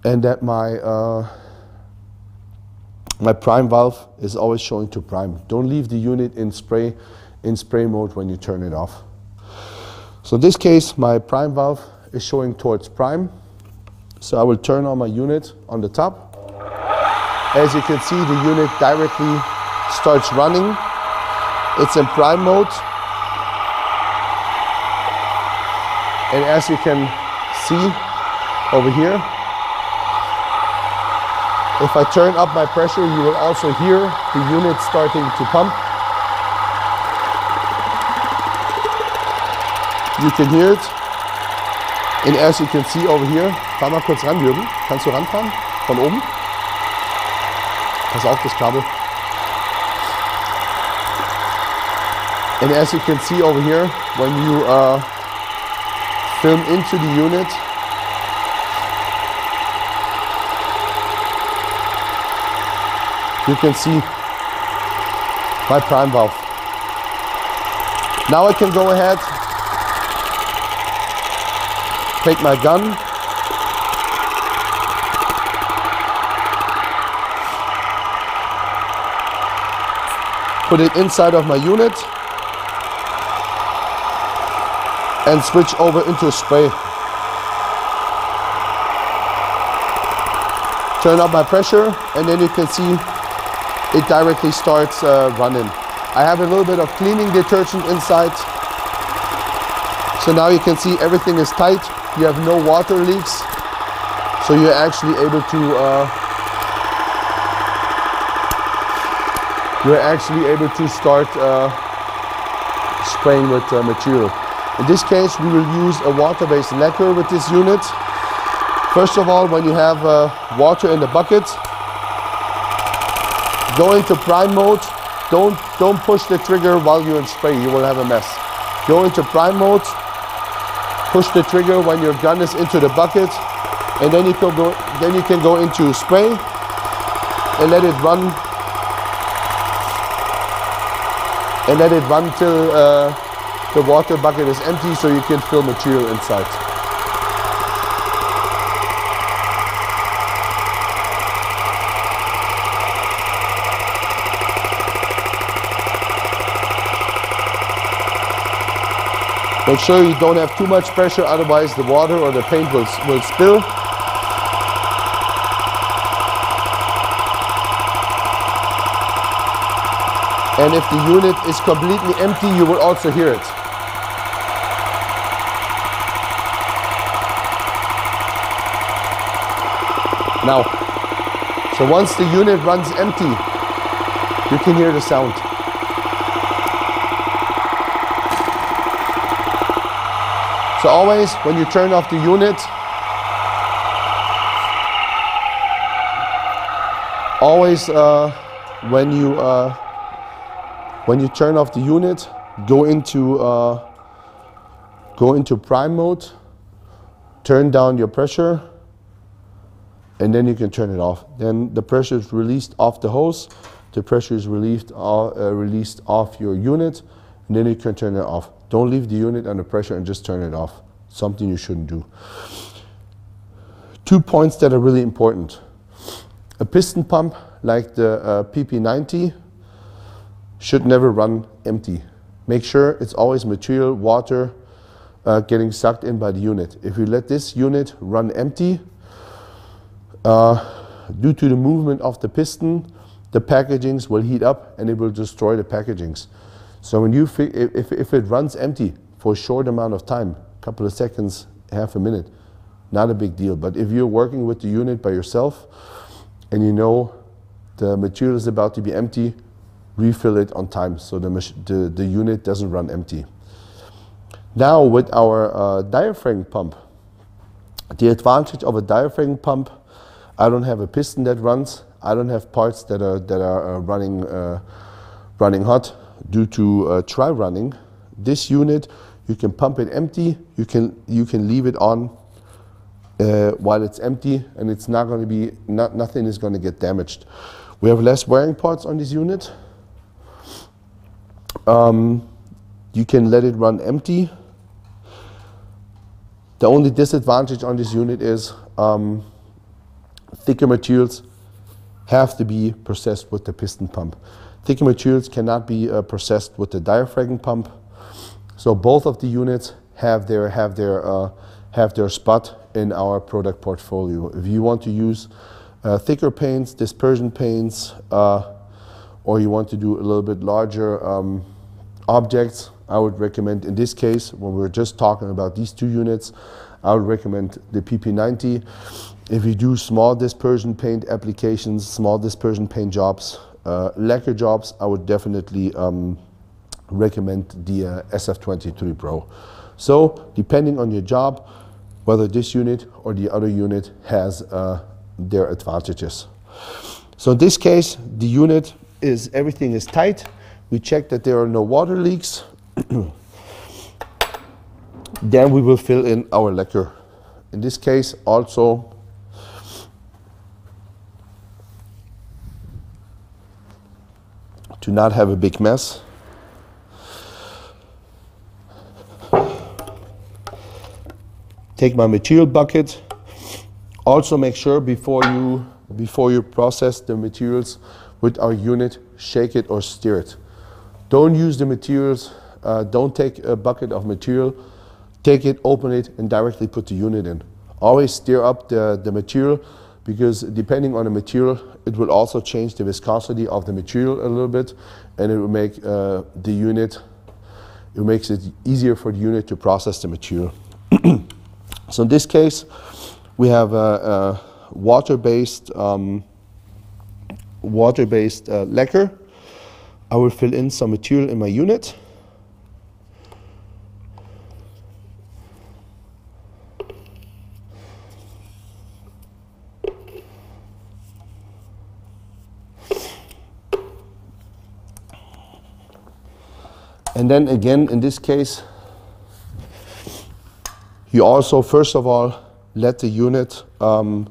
and that my my prime valve is always showing to prime. Don't leave the unit in spray mode when you turn it off. So in this case, my prime valve is showing towards prime. So I will turn on my unit on the top. As you can see, the unit directly starts running. It's in prime mode. And as you can see over here, if I turn up my pressure, you will also hear the unit starting to pump. You can hear it. And as you can see over here, fahr mal kurz ran, Jürgen. Kannst du ranfahren? Von oben? Pass auf das Kabel. And as you can see over here, when you film into the unit, you can see my prime valve. Now I can go ahead, take my gun, put it inside of my unit, and switch over into spray. Turn up my pressure, and then you can see it directly starts running. I have a little bit of cleaning detergent inside. So now you can see everything is tight. You have no water leaks. So you're actually able to start spraying with material. In this case, we will use a water-based lacquer with this unit. First of all, when you have water in the bucket, go into prime mode. Don't push the trigger while you're in spray. You will have a mess. Go into prime mode. Push the trigger when your gun is into the bucket, and then you can go into spray and let it run. And let it run till the water bucket is empty, so you can fill material inside. Make sure you don't have too much pressure, otherwise the water or the paint will spill. And if the unit is completely empty, you will also hear it. Now, so once the unit runs empty, you can hear the sound. So always, when you turn off the unit, always when you turn off the unit, go into prime mode, turn down your pressure, and then you can turn it off. Then the pressure is released off the hose, the pressure is released off your unit, and then you can turn it off. Don't leave the unit under pressure and just turn it off. Something you shouldn't do. 2 points that are really important. A piston pump like the PP90 should never run empty. Make sure it's always material, water getting sucked in by the unit. If you let this unit run empty, due to the movement of the piston, the packagings will heat up and it will destroy the packagings. So when you if it runs empty for a short amount of time, a couple of seconds, half a minute, not a big deal. But if you're working with the unit by yourself and you know the material is about to be empty, refill it on time so the unit doesn't run empty. Now with our diaphragm pump, the advantage of a diaphragm pump, I don't have a piston that runs, I don't have parts that are running hot due to dry running. This unit, you can pump it empty, you can leave it on while it's empty, and it's not going to be, nothing is going to get damaged. We have less wearing parts on this unit. You can let it run empty. The only disadvantage on this unit is thicker materials have to be processed with the piston pump. Thicker materials cannot be processed with the diaphragm pump. So both of the units have their spot in our product portfolio. If you want to use thicker paints, dispersion paints, or you want to do a little bit larger objects, I would recommend, in this case, when we're just talking about these two units, I would recommend the PP90. If you do small dispersion paint applications, small dispersion paint jobs, lacquer jobs, I would definitely recommend the SF23 Pro. So, depending on your job, whether this unit or the other unit has their advantages. So in this case, the unit is, everything is tight. We check that there are no water leaks. Then we will fill in our lacquer. In this case also, to not have a big mess, take my material bucket. Also make sure before you process the materials with our unit, shake it or stir it. Don't use the materials, don't take a bucket of material, take it, open it, and directly put the unit in. Always stir up the material, because depending on the material, it will also change the viscosity of the material a little bit, and it will make the unit, it makes it easier for the unit to process the material. So in this case, we have a water-based lacquer. I will fill in some material in my unit. And then again, in this case, you also, first of all, let the unit, turn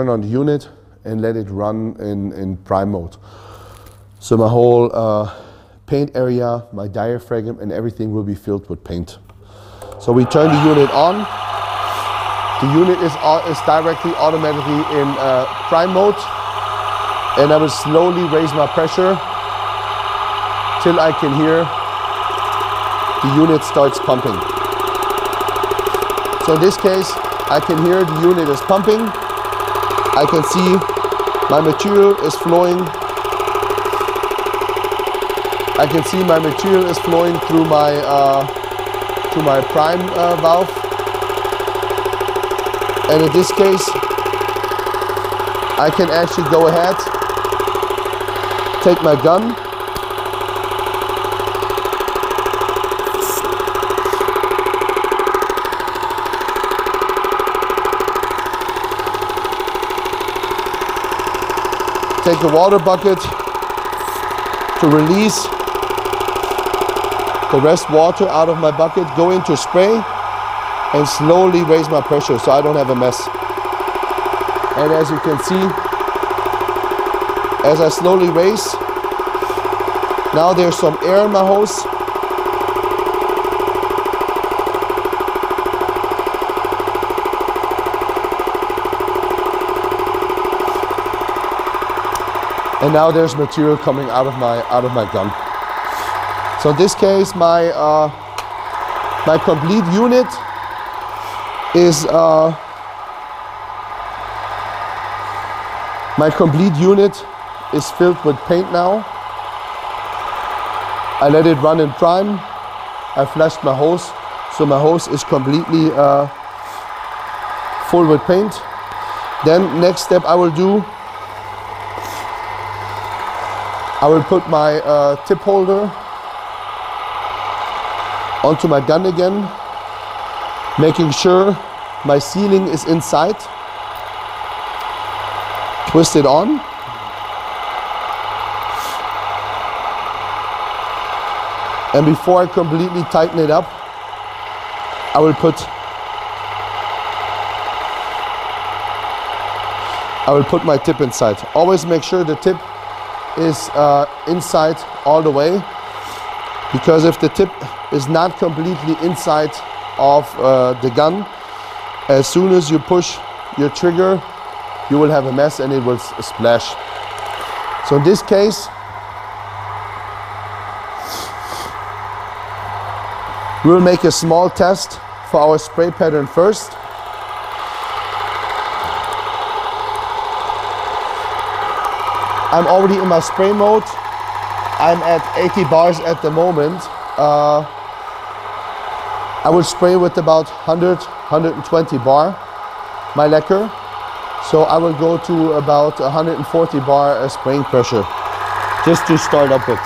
on the unit and let it run in prime mode. So my whole paint area, my diaphragm and everything will be filled with paint. So we turn the unit on. The unit is directly automatically in prime mode, and I will slowly raise my pressure till I can hear the unit starts pumping. So in this case, I can hear the unit is pumping. I can see my material is flowing. I can see my material is flowing through my prime valve. And in this case, I can actually go ahead, take my gun, take a water bucket to release the rest water out of my bucket, go into spray, and slowly raise my pressure so I don't have a mess. And as you can see, as I slowly raise, now there's some air in my hose. And now there's material coming out of my gun. So in this case, my complete unit is filled with paint now. I let it run in prime. I flushed my hose, so my hose is completely full with paint. Then next step I will do, I will put my tip holder onto my gun again, making sure my sealing is inside. Twist it on. And before I completely tighten it up, I will put my tip inside. Always make sure the tip is inside all the way, because if the tip is not completely inside of the gun, as soon as you push your trigger, you will have a mess and it will splash. So in this case, we will make a small test for our spray pattern first. I'm already in my spray mode. I'm at 80 bars at the moment. I will spray with about 100, 120 bar, my lacquer. So I will go to about 140 bar spraying pressure, just to start up with.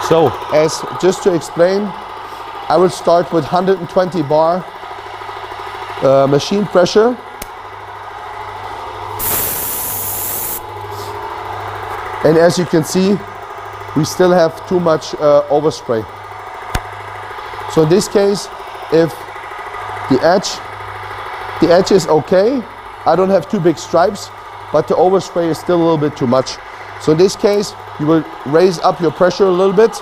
So, just to explain, I will start with 120 bar machine pressure. And as you can see, we still have too much overspray. So in this case, if the edge is okay, I don't have too big stripes, but the overspray is still a little bit too much. So in this case, you will raise up your pressure a little bit.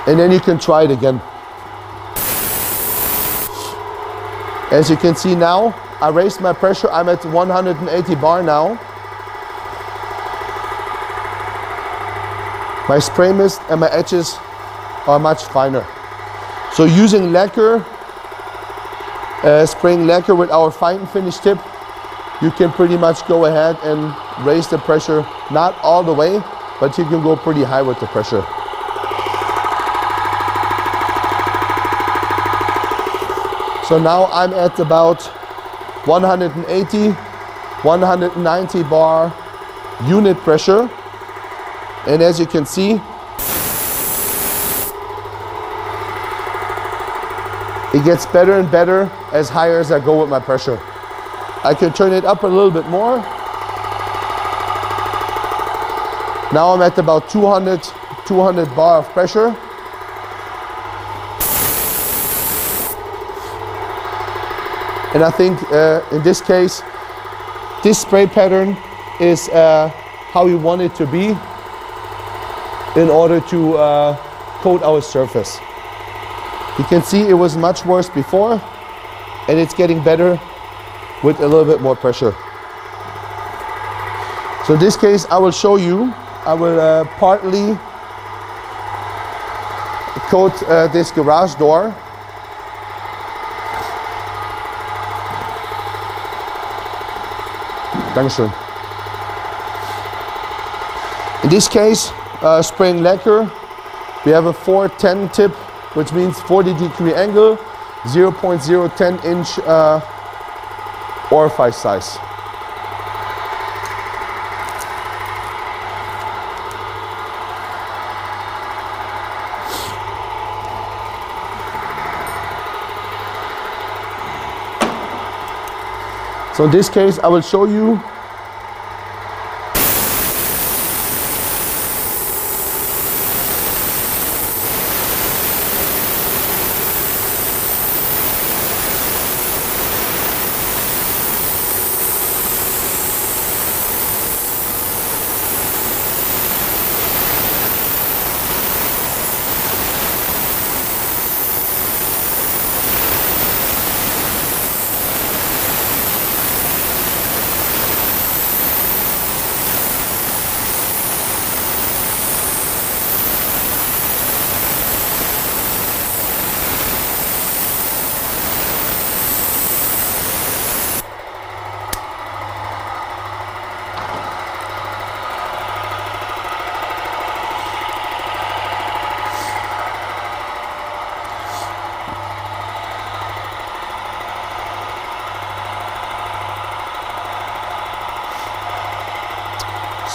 And then you can try it again. As you can see now, I raised my pressure. I'm at 180 bar now. My spray mist and my edges are much finer. So using lacquer, spraying lacquer with our fine finish tip, you can pretty much go ahead and raise the pressure, not all the way, but you can go pretty high with the pressure. So now I'm at about 180, 190 bar unit pressure. And as you can see, it gets better and better as higher as I go with my pressure. I can turn it up a little bit more. Now I'm at about 200 bar of pressure. And I think in this case, this spray pattern is how we want it to be in order to coat our surface. You can see it was much worse before, and it's getting better with a little bit more pressure. So in this case, I will show you. I will partly coat this garage door. Dankeschön. In this case, spraying lacquer, we have a 410 tip, which means 40-degree angle, 0.010 inch orifice size. So in this case, I will show you.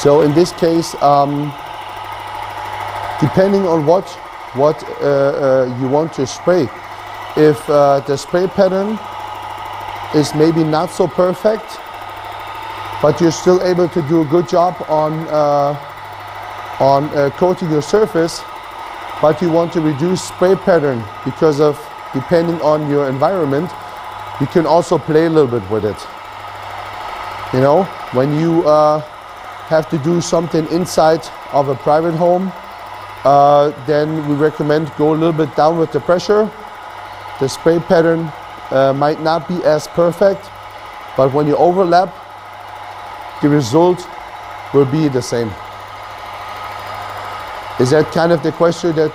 So in this case, depending on what you want to spray, if the spray pattern is maybe not so perfect, but you're still able to do a good job on coating your surface, but you want to reduce spray pattern because of depending on your environment, you can also play a little bit with it. You know, when you have to do something inside of a private home, then we recommend go a little bit down with the pressure. The spray pattern might not be as perfect, but when you overlap, the result will be the same. Is that kind of the question that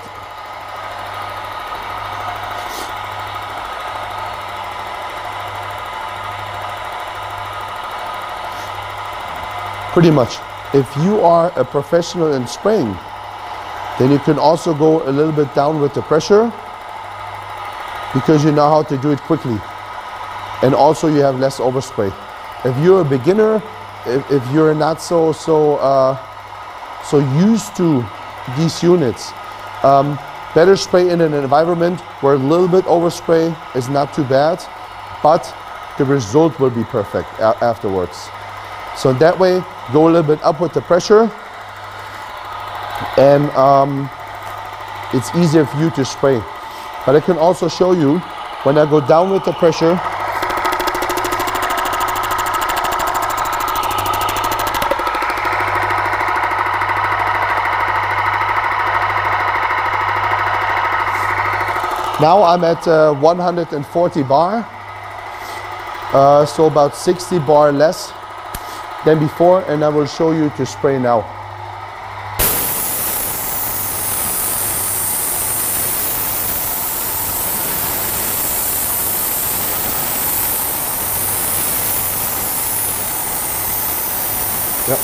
pretty much. If you are a professional in spraying, then you can also go a little bit down with the pressure because you know how to do it quickly. And also you have less overspray. If you're a beginner, if you're not so used to these units, better spray in an environment where a little bit overspray is not too bad, but the result will be perfect afterwards. So that way, go a little bit up with the pressure, and it's easier for you to spray. But I can also show you when I go down with the pressure. Now I'm at 140 bar, so about 60 bar less than before, and I will show you to spray now. Yep.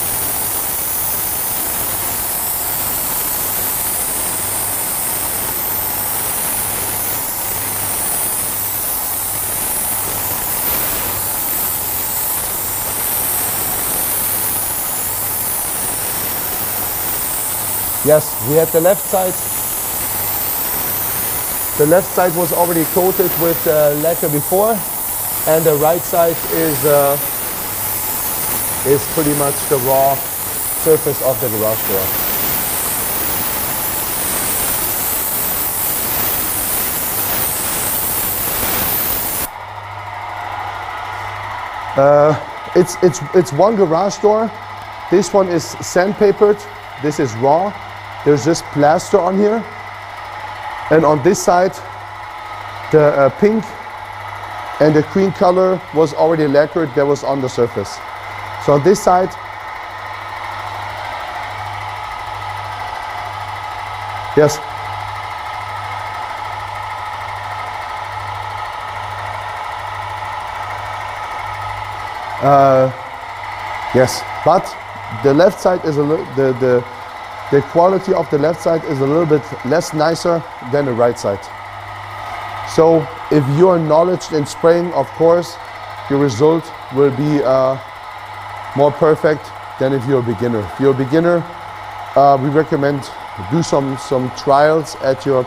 Yes, we had the left side. The left side was already coated with lacquer before, and the right side is pretty much the raw surface of the garage door. It's one garage door. This one is sandpapered. This is raw. There's just plaster on here, and on this side the pink and the cream color was already lacquered, that was on the surface. So on this side Yes. Yes, but the left side is a little, the quality of the left side is a little bit less nicer than the right side. So if you are knowledge in spraying, of course, your result will be more perfect than if you're a beginner. If you're a beginner, we recommend do some trials at your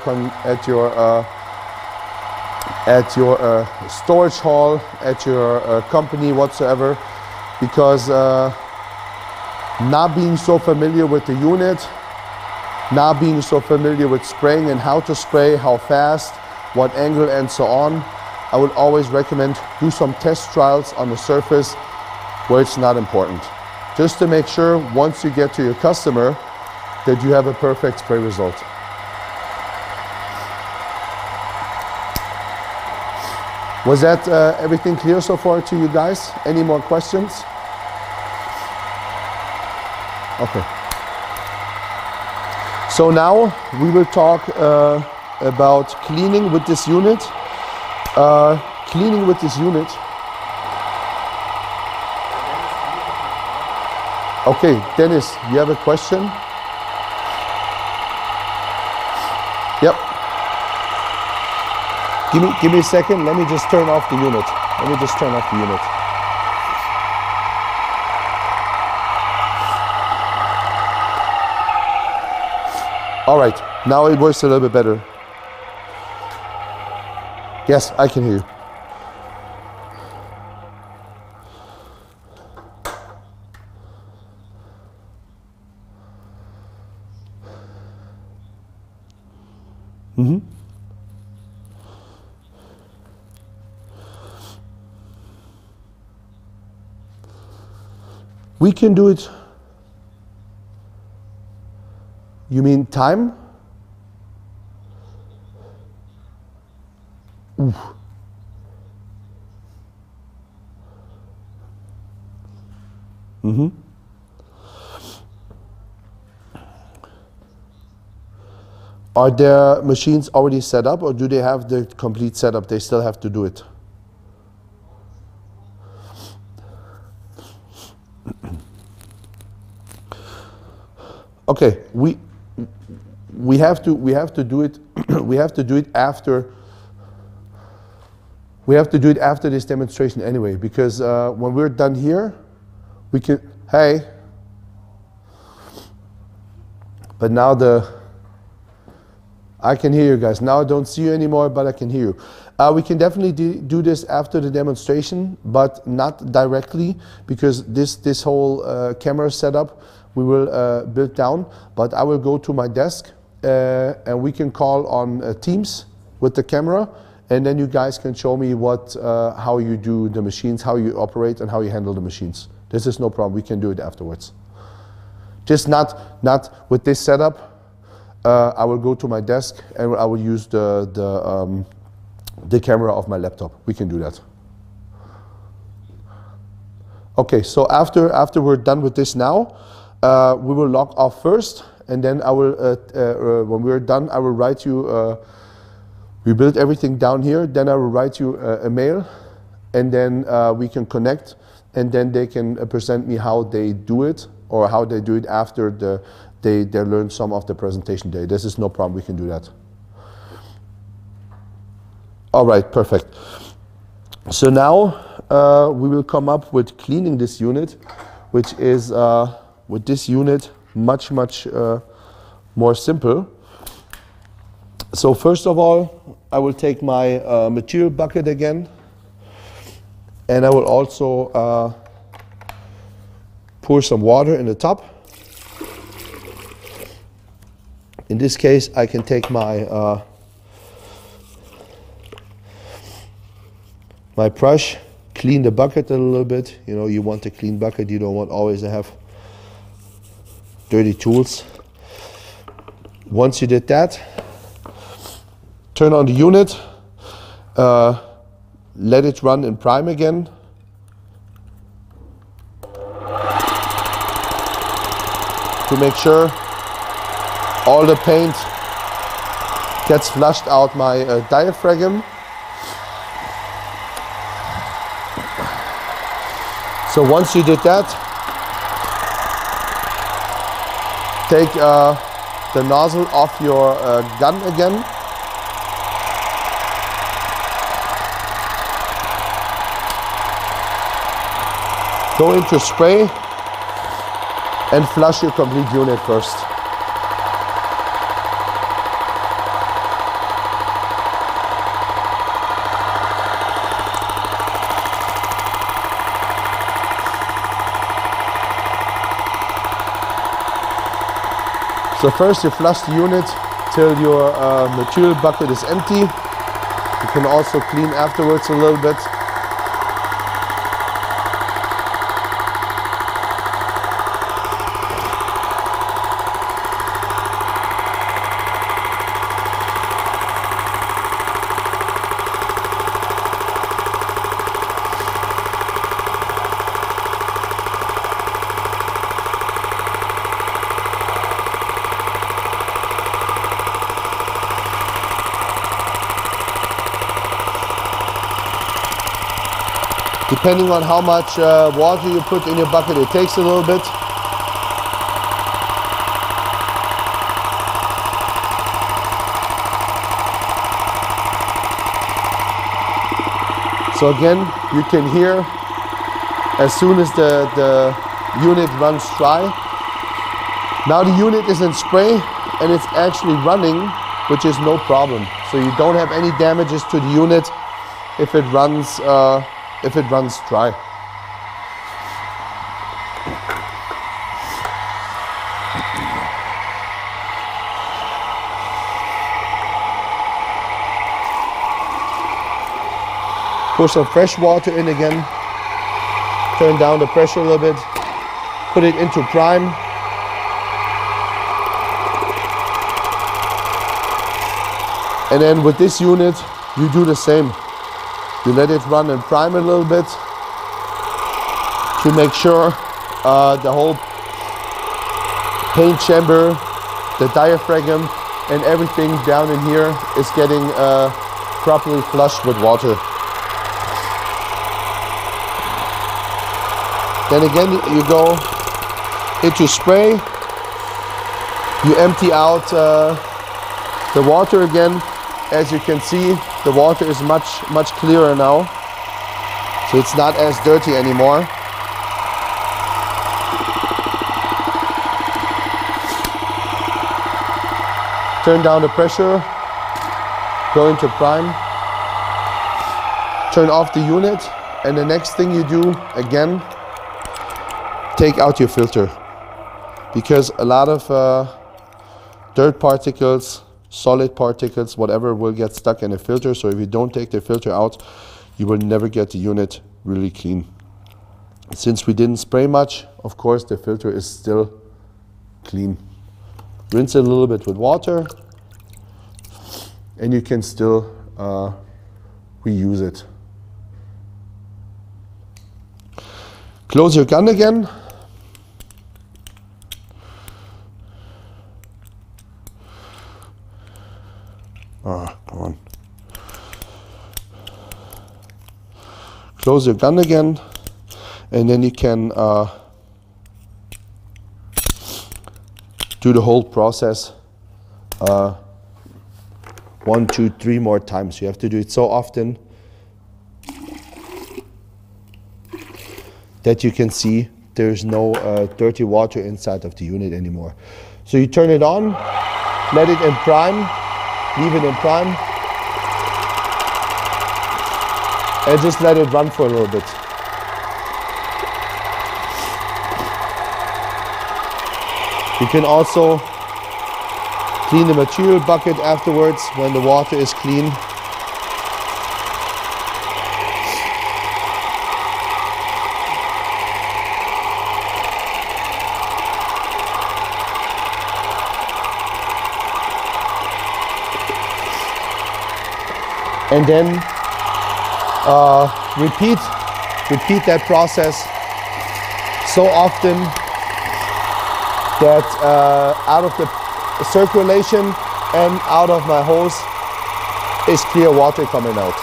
storage hall, at your company, whatsoever, because not being so familiar with the unit, not being so familiar with spraying and how to spray, how fast, what angle and so on, I would always recommend do some test trials on the surface where it's not important. Just to make sure once you get to your customer that you have a perfect spray result. Was that everything clear so far to you guys? Any more questions? Okay. So now we will talk about cleaning with this unit. Cleaning with this unit. Okay, Dennis, you have a question? Yep. Give me a second. Let me just turn off the unit. Let me just turn off the unit. All right, now it works a little bit better. Yes, I can hear you. Mm-hmm. We can do it. You mean time? Oof. Mm-hmm. Are their machines already set up, or do they have the complete setup? They still have to do it. Okay, we have to do it. We have to do it after. We have to do it after this demonstration anyway, because when we're done here, we can. Hey. But now I can hear you guys. Now I don't see you anymore, but I can hear you. We can definitely do this after the demonstration, but not directly, because this whole camera setup we will build down. But I will go to my desk and we can call on Teams with the camera, and then you guys can show me how you do the machines, how you operate, and how you handle the machines. This is no problem. We can do it afterwards. Just not with this setup. I will go to my desk and I will use the camera of my laptop. We can do that. Okay, so after we're done with this now, we will log off first, and then I will, when we're done, I will write you, we build everything down here, then I will write you a mail, and then we can connect, and then they can present me how they do it, or how they do it after they learn some of the presentation day. This is no problem, we can do that. All right, perfect. So now we will come up with cleaning this unit, which is with this unit much more simple. So first of all, I will take my material bucket again, and I will also pour some water in the top. In this case, I can take my my brush, clean the bucket a little bit. You know, you want a clean bucket. You don't want always to have dirty tools. Once you did that, turn on the unit, let it run in prime again. To make sure all the paint gets flushed out my diaphragm. So once you did that, take the nozzle off your gun again. Go into spray and flush your complete unit first. So first you flush the unit till your material bucket is empty. You can also clean afterwards a little bit. Depending on how much water you put in your bucket, it takes a little bit. So again, you can hear as soon as the unit runs dry. Now the unit is in spray and it's actually running, which is no problem. So you don't have any damages to the unit if it runs dry. Pour some fresh water in again. Turn down the pressure a little bit. Put it into prime. And then with this unit, you do the same. You let it run and prime a little bit to make sure the whole paint chamber, the diaphragm, and everything down in here is getting properly flushed with water. Then again, you go into spray. You empty out the water again. As you can see, the water is much clearer now, so it's not as dirty anymore. Turn down the pressure, go into prime, turn off the unit, and the next thing you do, again, take out your filter, because a lot of dirt particles, solid particles, whatever, will get stuck in the filter. So if you don't take the filter out, you will never get the unit really clean. Since we didn't spray much, of course the filter is still clean. Rinse it a little bit with water and you can still reuse it. Close your gun again. Come on. Close your gun again, and then you can do the whole process 1, 2, 3 more times. You have to do it so often that you can see there's no dirty water inside of the unit anymore. So you turn it on, let it in prime, leave it in prime, and just let it run for a little bit. You can also clean the material bucket afterwards when the water is clean. And then repeat that process so often that out of the circulation and out of my hose is clear water coming out.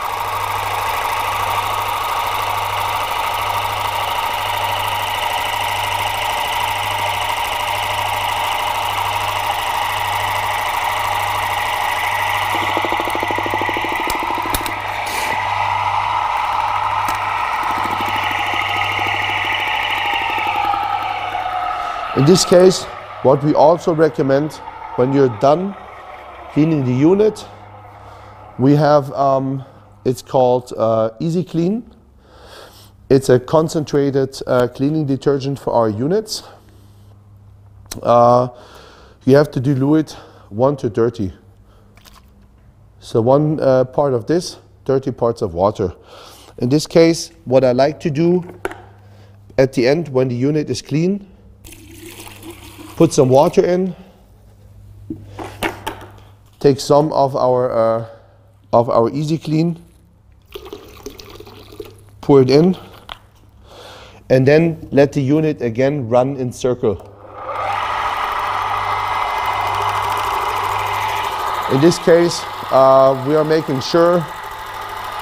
In this case, what we also recommend when you're done cleaning the unit, we have, it's called Easy Clean. It's a concentrated cleaning detergent for our units. You have to dilute it 1 to 30. So 1 part of this, 30 parts of water. In this case, what I like to do at the end when the unit is clean, put some water in, take some of our Easy Clean, pour it in, and then let the unit again run in circle. In this case, we are making sure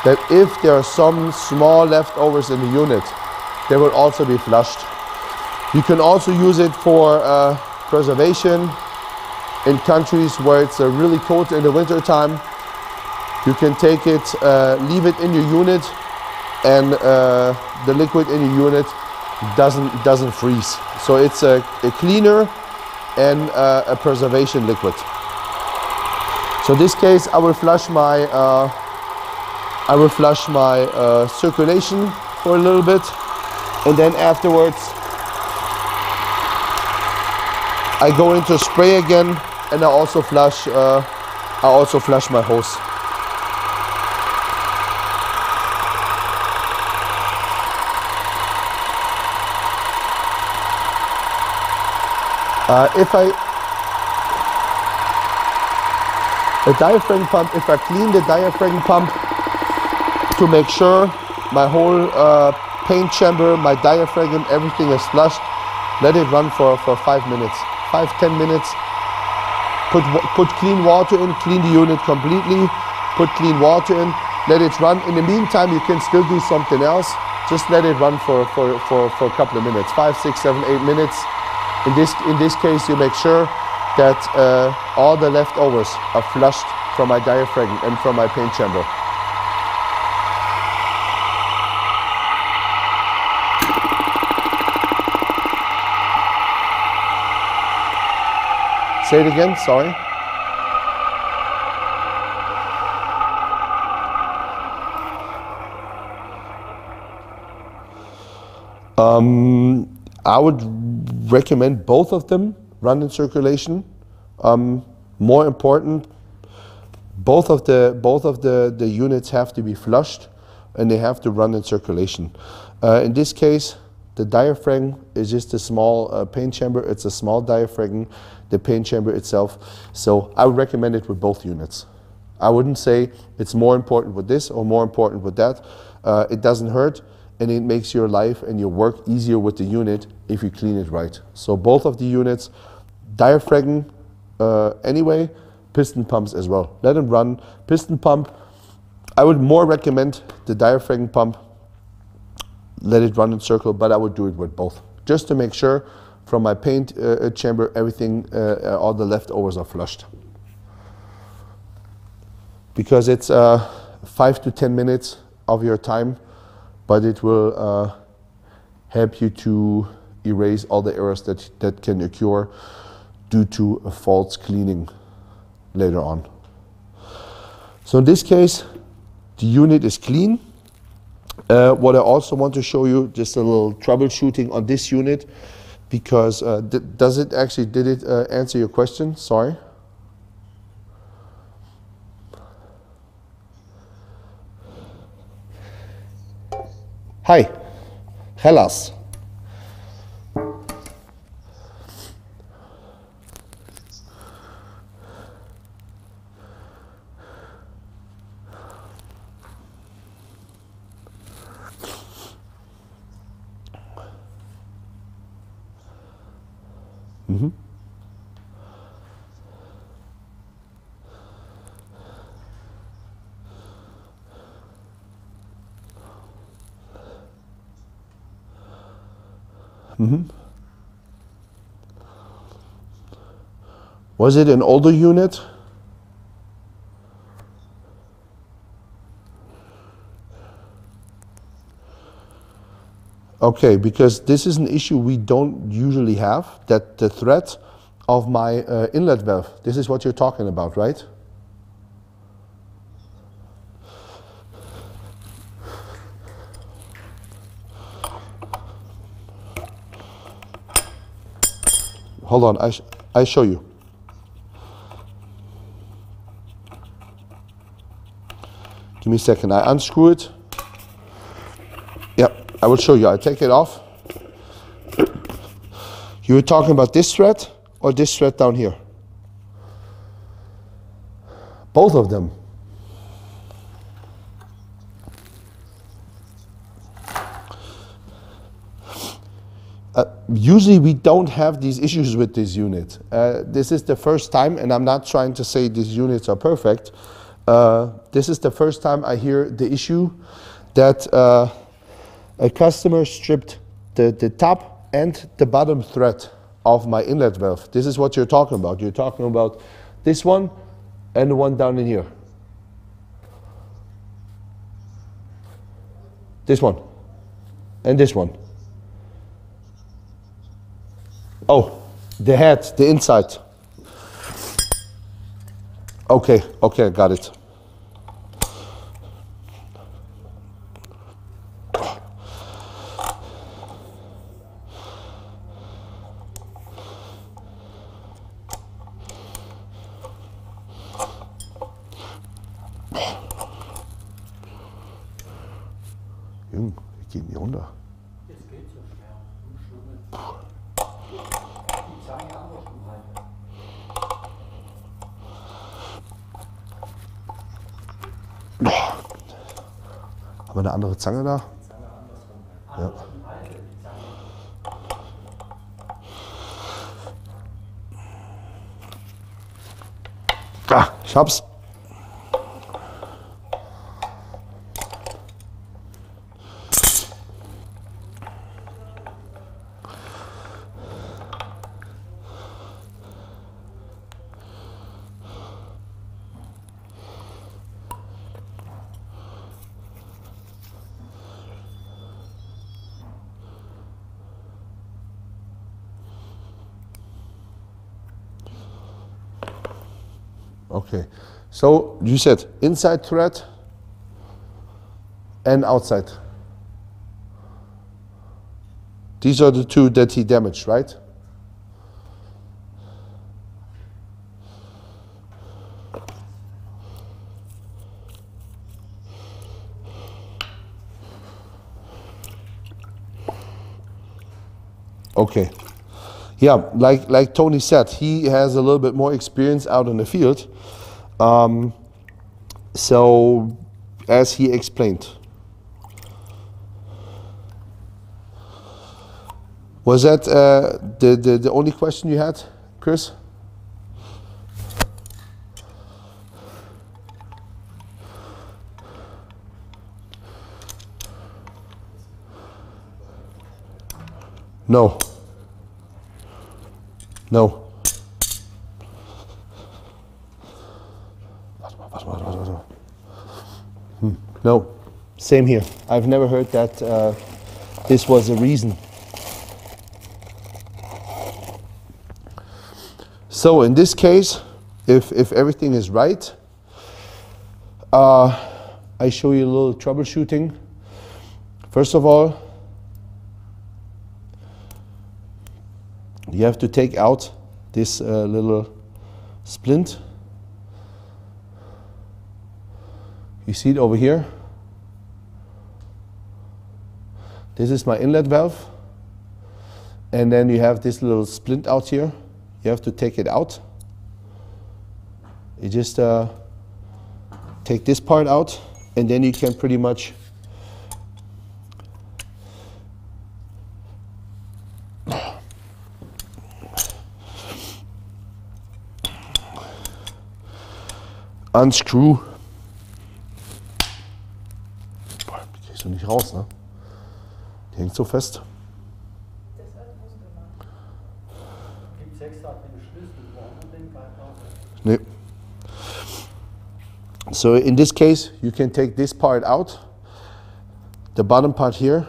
that if there are some small leftovers in the unit, they will also be flushed. You can also use it for preservation in countries where it's really cold in the winter time. You can take it, leave it in your unit, and the liquid in your unit doesn't freeze. So it's a cleaner and a preservation liquid. So in this case, I will flush my circulation for a little bit, and then afterwards I go into spray again, and I also flush my hose. If I clean the diaphragm pump to make sure my whole paint chamber, my diaphragm, everything is flushed, let it run for 5 minutes. 5-10 minutes. Put clean water in, clean the unit completely, put clean water in, let it run. In the meantime, you can still do something else. Just let it run for a couple of minutes, 5, 6, 7, 8 minutes. In this case, you make sure that all the leftovers are flushed from my diaphragm and from my paint chamber. Say it again, sorry. I would recommend both of them run in circulation. More important, both of the units have to be flushed and they have to run in circulation. In this case, the diaphragm is just a small paint chamber. It's a small diaphragm, the paint chamber itself. So I would recommend it with both units. I wouldn't say it's more important with this or more important with that. It doesn't hurt, and it makes your life and your work easier with the unit if you clean it right. So both of the units, diaphragm anyway, piston pumps as well. Let them run. Piston pump, I would more recommend the diaphragm pump. Let it run in circle, but I would do it with both, just to make sure from my paint chamber everything, all the leftovers are flushed. Because it's 5 to 10 minutes of your time, but it will help you to erase all the errors that can occur due to a false cleaning later on. So in this case, the unit is clean. What I also want to show you, just a little troubleshooting on this unit, because did it answer your question? Sorry. Hi, Hellas. Was it an older unit? Okay, because this is an issue we don't usually have, that the thread of my inlet valve, this is what you're talking about, right? Hold on, I show you. Give me a second, I unscrew it. Yep, I will show you, I take it off. You were talking about this thread or this thread down here? Both of them. Usually we don't have these issues with this unit. This is the first time, and I'm not trying to say these units are perfect. This is the first time I hear the issue that a customer stripped the top and the bottom thread of my inlet valve. This is what you're talking about. You're talking about this one and the one down in here. This one and this one. Oh, the head, the inside. Okay, okay, got it. Jung, wir gehen hier runter. Es geht so schwer. Die Zange andersrum halten. Haben wir eine andere Zange da? Ja. Ah, ich hab's. Okay, so you said inside thread and outside. These are the two that he damaged, right? Okay. Yeah, like Tony said, he has a little bit more experience out in the field. So, as he explained. Was that the only question you had, Chris? No. No. No. Same here. I've never heard that this was a reason. So in this case, if everything is right, I show you a little troubleshooting. First of all, you have to take out this little splint. You see it over here. This is my inlet valve. And then you have this little splint out here. You have to take it out. You just take this part out, and then you can pretty much unscrew. Boah, die kriegst du nicht raus, ne? Die hängt so fest. Das wird die warmer than 5000. Nee. So in this case, you can take this part out, the bottom part here,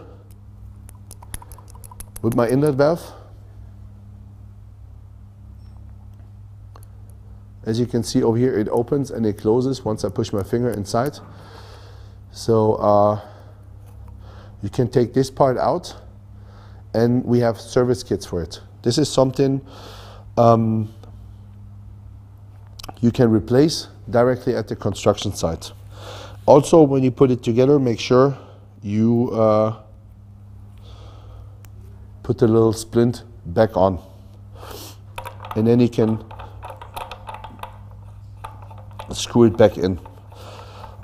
with my inlet valve. As you can see over here, it opens and it closes once I push my finger inside. So you can take this part out, and we have service kits for it. This is something you can replace directly at the construction site. Also, when you put it together, make sure you put the little splint back on, and then you can screw it back in.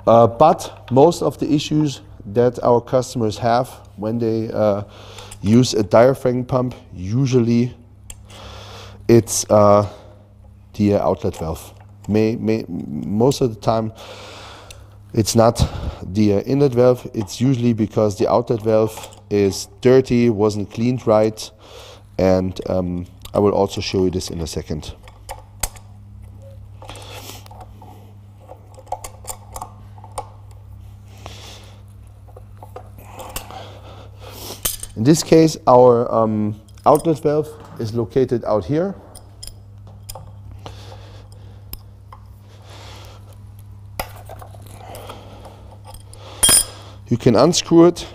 But most of the issues that our customers have when they use a diaphragm pump, usually it's the outlet valve. Most of the time it's not the inlet valve, it's usually because the outlet valve is dirty, wasn't cleaned right, and I will also show you this in a second. In this case, our outlet valve is located out here. You can unscrew it.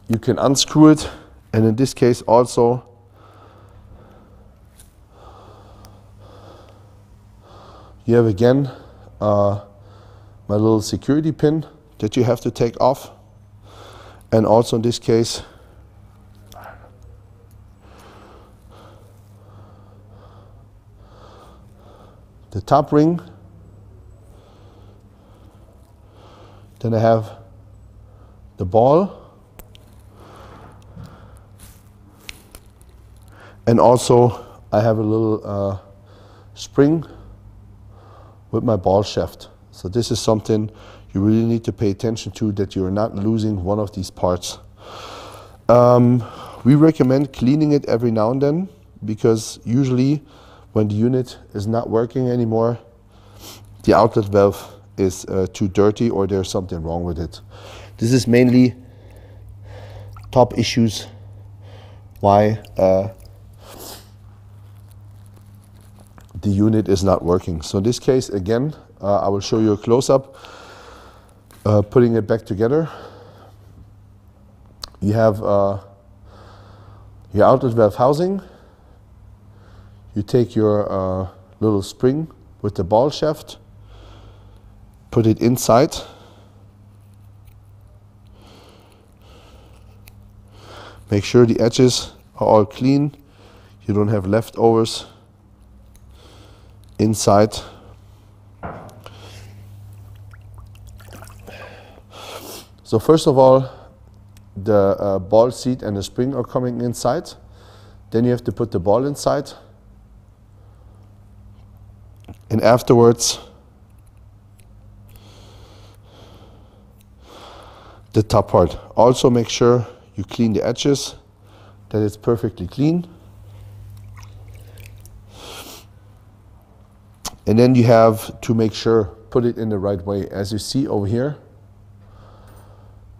You can unscrew it, and in this case also you have again my little security pin that you have to take off, and also in this case the top ring. Then I have the ball, and also I have a little spring with my ball shaft. So this is something you really need to pay attention to, that you're not losing one of these parts. We recommend cleaning it every now and then, because usually when the unit is not working anymore, the outlet valve is too dirty or there's something wrong with it. This is mainly top issues why the unit is not working. So in this case, again, I will show you a close-up, putting it back together. You have your outlet valve housing. You take your little spring with the ball shaft, put it inside. Make sure the edges are all clean, you don't have leftovers inside. So first of all, the ball seat and the spring are coming inside. Then you have to put the ball inside. And afterwards, the top part. Also make sure you clean the edges, that it's perfectly clean. And then you have to make sure, put it in the right way. As you see over here,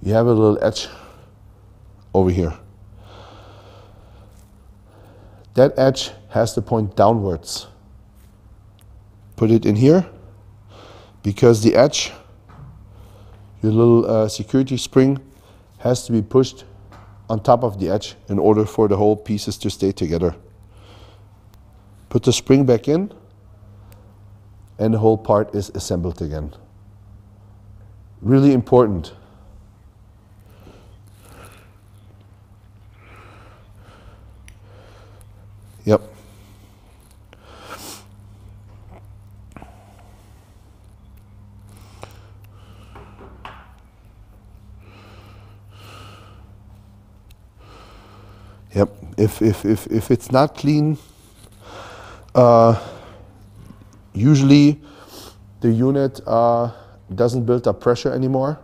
you have a little edge over here. That edge has to point downwards. Put it in here, because the edge, your little security spring, has to be pushed on top of the edge in order for the whole pieces to stay together. Put the spring back in, and the whole part is assembled again. Really important. Yep. Yep. If it's not clean, usually the unit doesn't build up pressure anymore.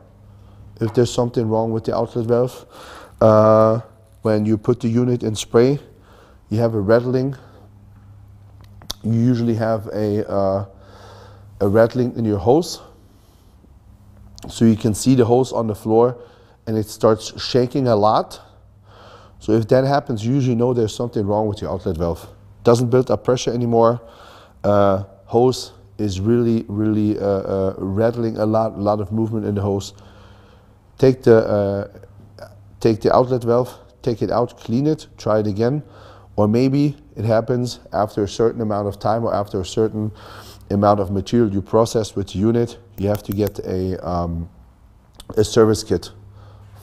If there's something wrong with the outlet valve, when you put the unit in spray, you have a rattling. You usually have a rattling in your hose. So you can see the hose on the floor and it starts shaking a lot. So if that happens, you usually know there's something wrong with your outlet valve. Doesn't build up pressure anymore. Hose is really rattling a lot of movement in the hose. Take the outlet valve, take it out, clean it, try it again. Or maybe it happens after a certain amount of time or after a certain amount of material you process with the unit, you have to get a service kit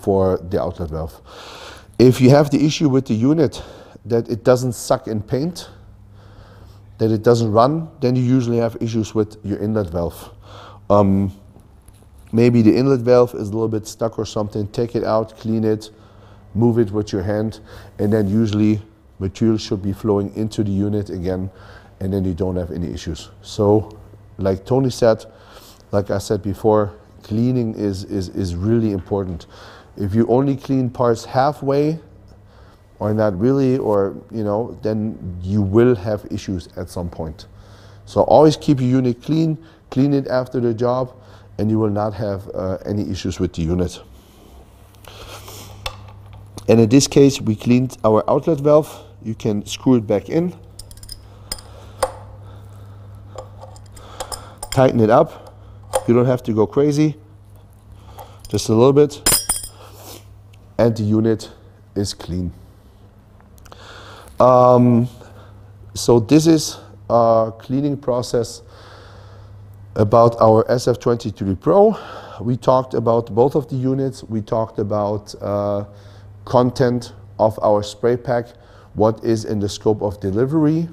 for the outlet valve. If you have the issue with the unit that it doesn't suck in paint, that it doesn't run, then you usually have issues with your inlet valve. Maybe the inlet valve is a little bit stuck or something. Take it out, clean it, move it with your hand, and then usually material should be flowing into the unit again, and then you don't have any issues. So, like Tony said, like I said before, cleaning is really important. If you only clean parts halfway, or not really, or you know, then you will have issues at some point. So always keep your unit clean, clean it after the job, and you will not have any issues with the unit. And in this case, we cleaned our outlet valve. You can screw it back in, tighten it up. You don't have to go crazy, just a little bit, and the unit is clean. So this is a cleaning process about our SF23 Pro. We talked about both of the units. We talked about content of our spray pack, what is in the scope of delivery.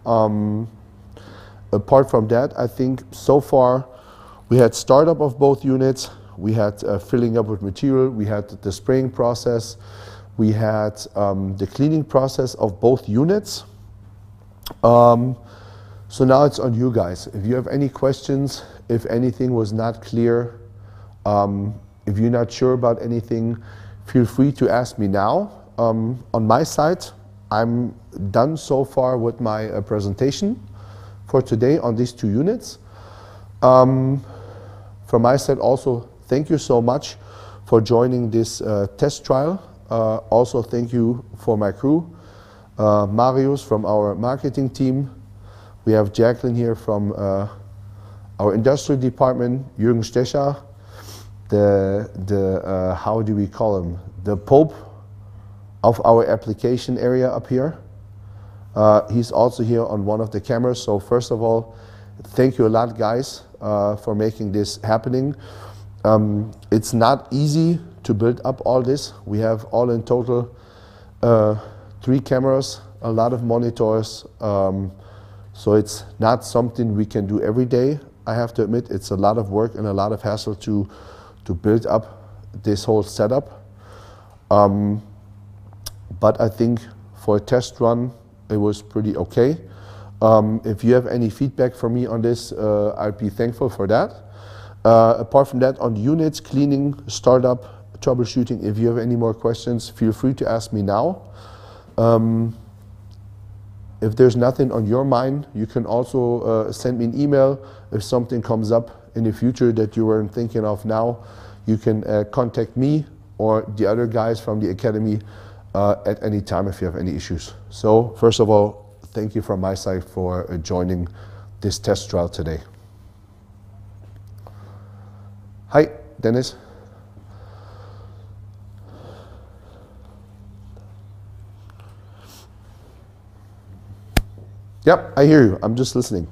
Apart from that, I think so far we had startup of both units, we had filling up with material, we had the spraying process, we had the cleaning process of both units. So now it's on you guys. If you have any questions, if anything was not clear, if you're not sure about anything, feel free to ask me now. On my side, I'm done so far with my presentation for today on these two units. From my side also, thank you so much for joining this test trial. Also thank you for my crew, Marius from our marketing team. We have Jacqueline here from our industrial department, Jürgen Stecher, the how do we call him? The Pope of our application area up here. He's also here on one of the cameras. So first of all, thank you a lot, guys, for making this happening. It's not easy to build up all this. We have all in total 3 cameras, a lot of monitors. So it's not something we can do every day. I have to admit, it's a lot of work and a lot of hassle to build up this whole setup. But I think for a test run, it was pretty okay. If you have any feedback for me on this, I'd be thankful for that. Apart from that, on units, cleaning, startup, troubleshooting, if you have any more questions, feel free to ask me now. If there's nothing on your mind, you can also send me an email. If something comes up in the future that you weren't thinking of now, you can contact me or the other guys from the academy at any time if you have any issues. So first of all, thank you from my side for joining this test trial today. Hi, Dennis. Yep, I hear you. I'm just listening.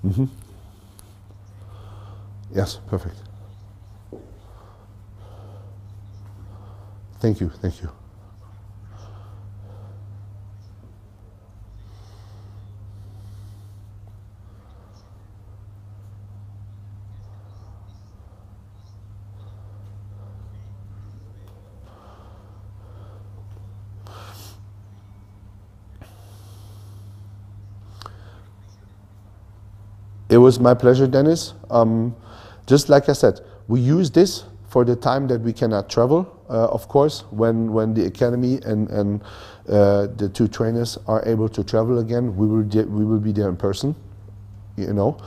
Mm-hmm. Yes, perfect. Thank you, thank you. It was my pleasure, Dennis. Just like I said, we use this for the time that we cannot travel, of course, when the academy and the two trainers are able to travel again, we will be there in person, you know.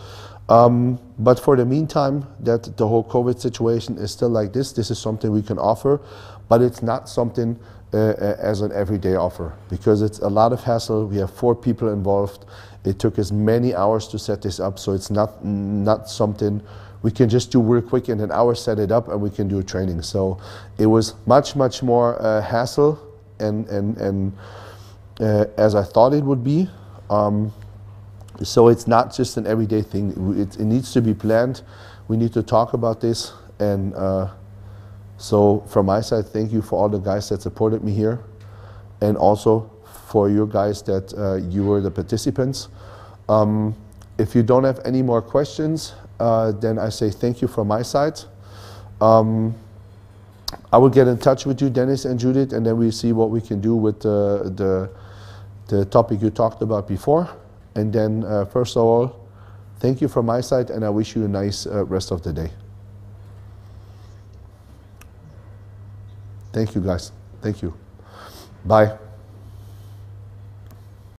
But for the meantime, that the whole COVID situation is still like this is something we can offer, but it's not something as an everyday offer, because it's a lot of hassle. We have 4 people involved. It took us many hours to set this up, so it's not something we can just do real quick in an hour, set it up, and we can do a training. So it was much more hassle and as I thought it would be. So it's not just an everyday thing. It needs to be planned. We need to talk about this. And so from my side, thank you for all the guys that supported me here, and also for you guys that you were the participants. If you don't have any more questions, then I say thank you from my side. I will get in touch with you, Dennis and Judith, and then we see what we can do with the topic you talked about before. And then first of all, thank you from my side, and I wish you a nice rest of the day. Thank you, guys. Thank you. Bye.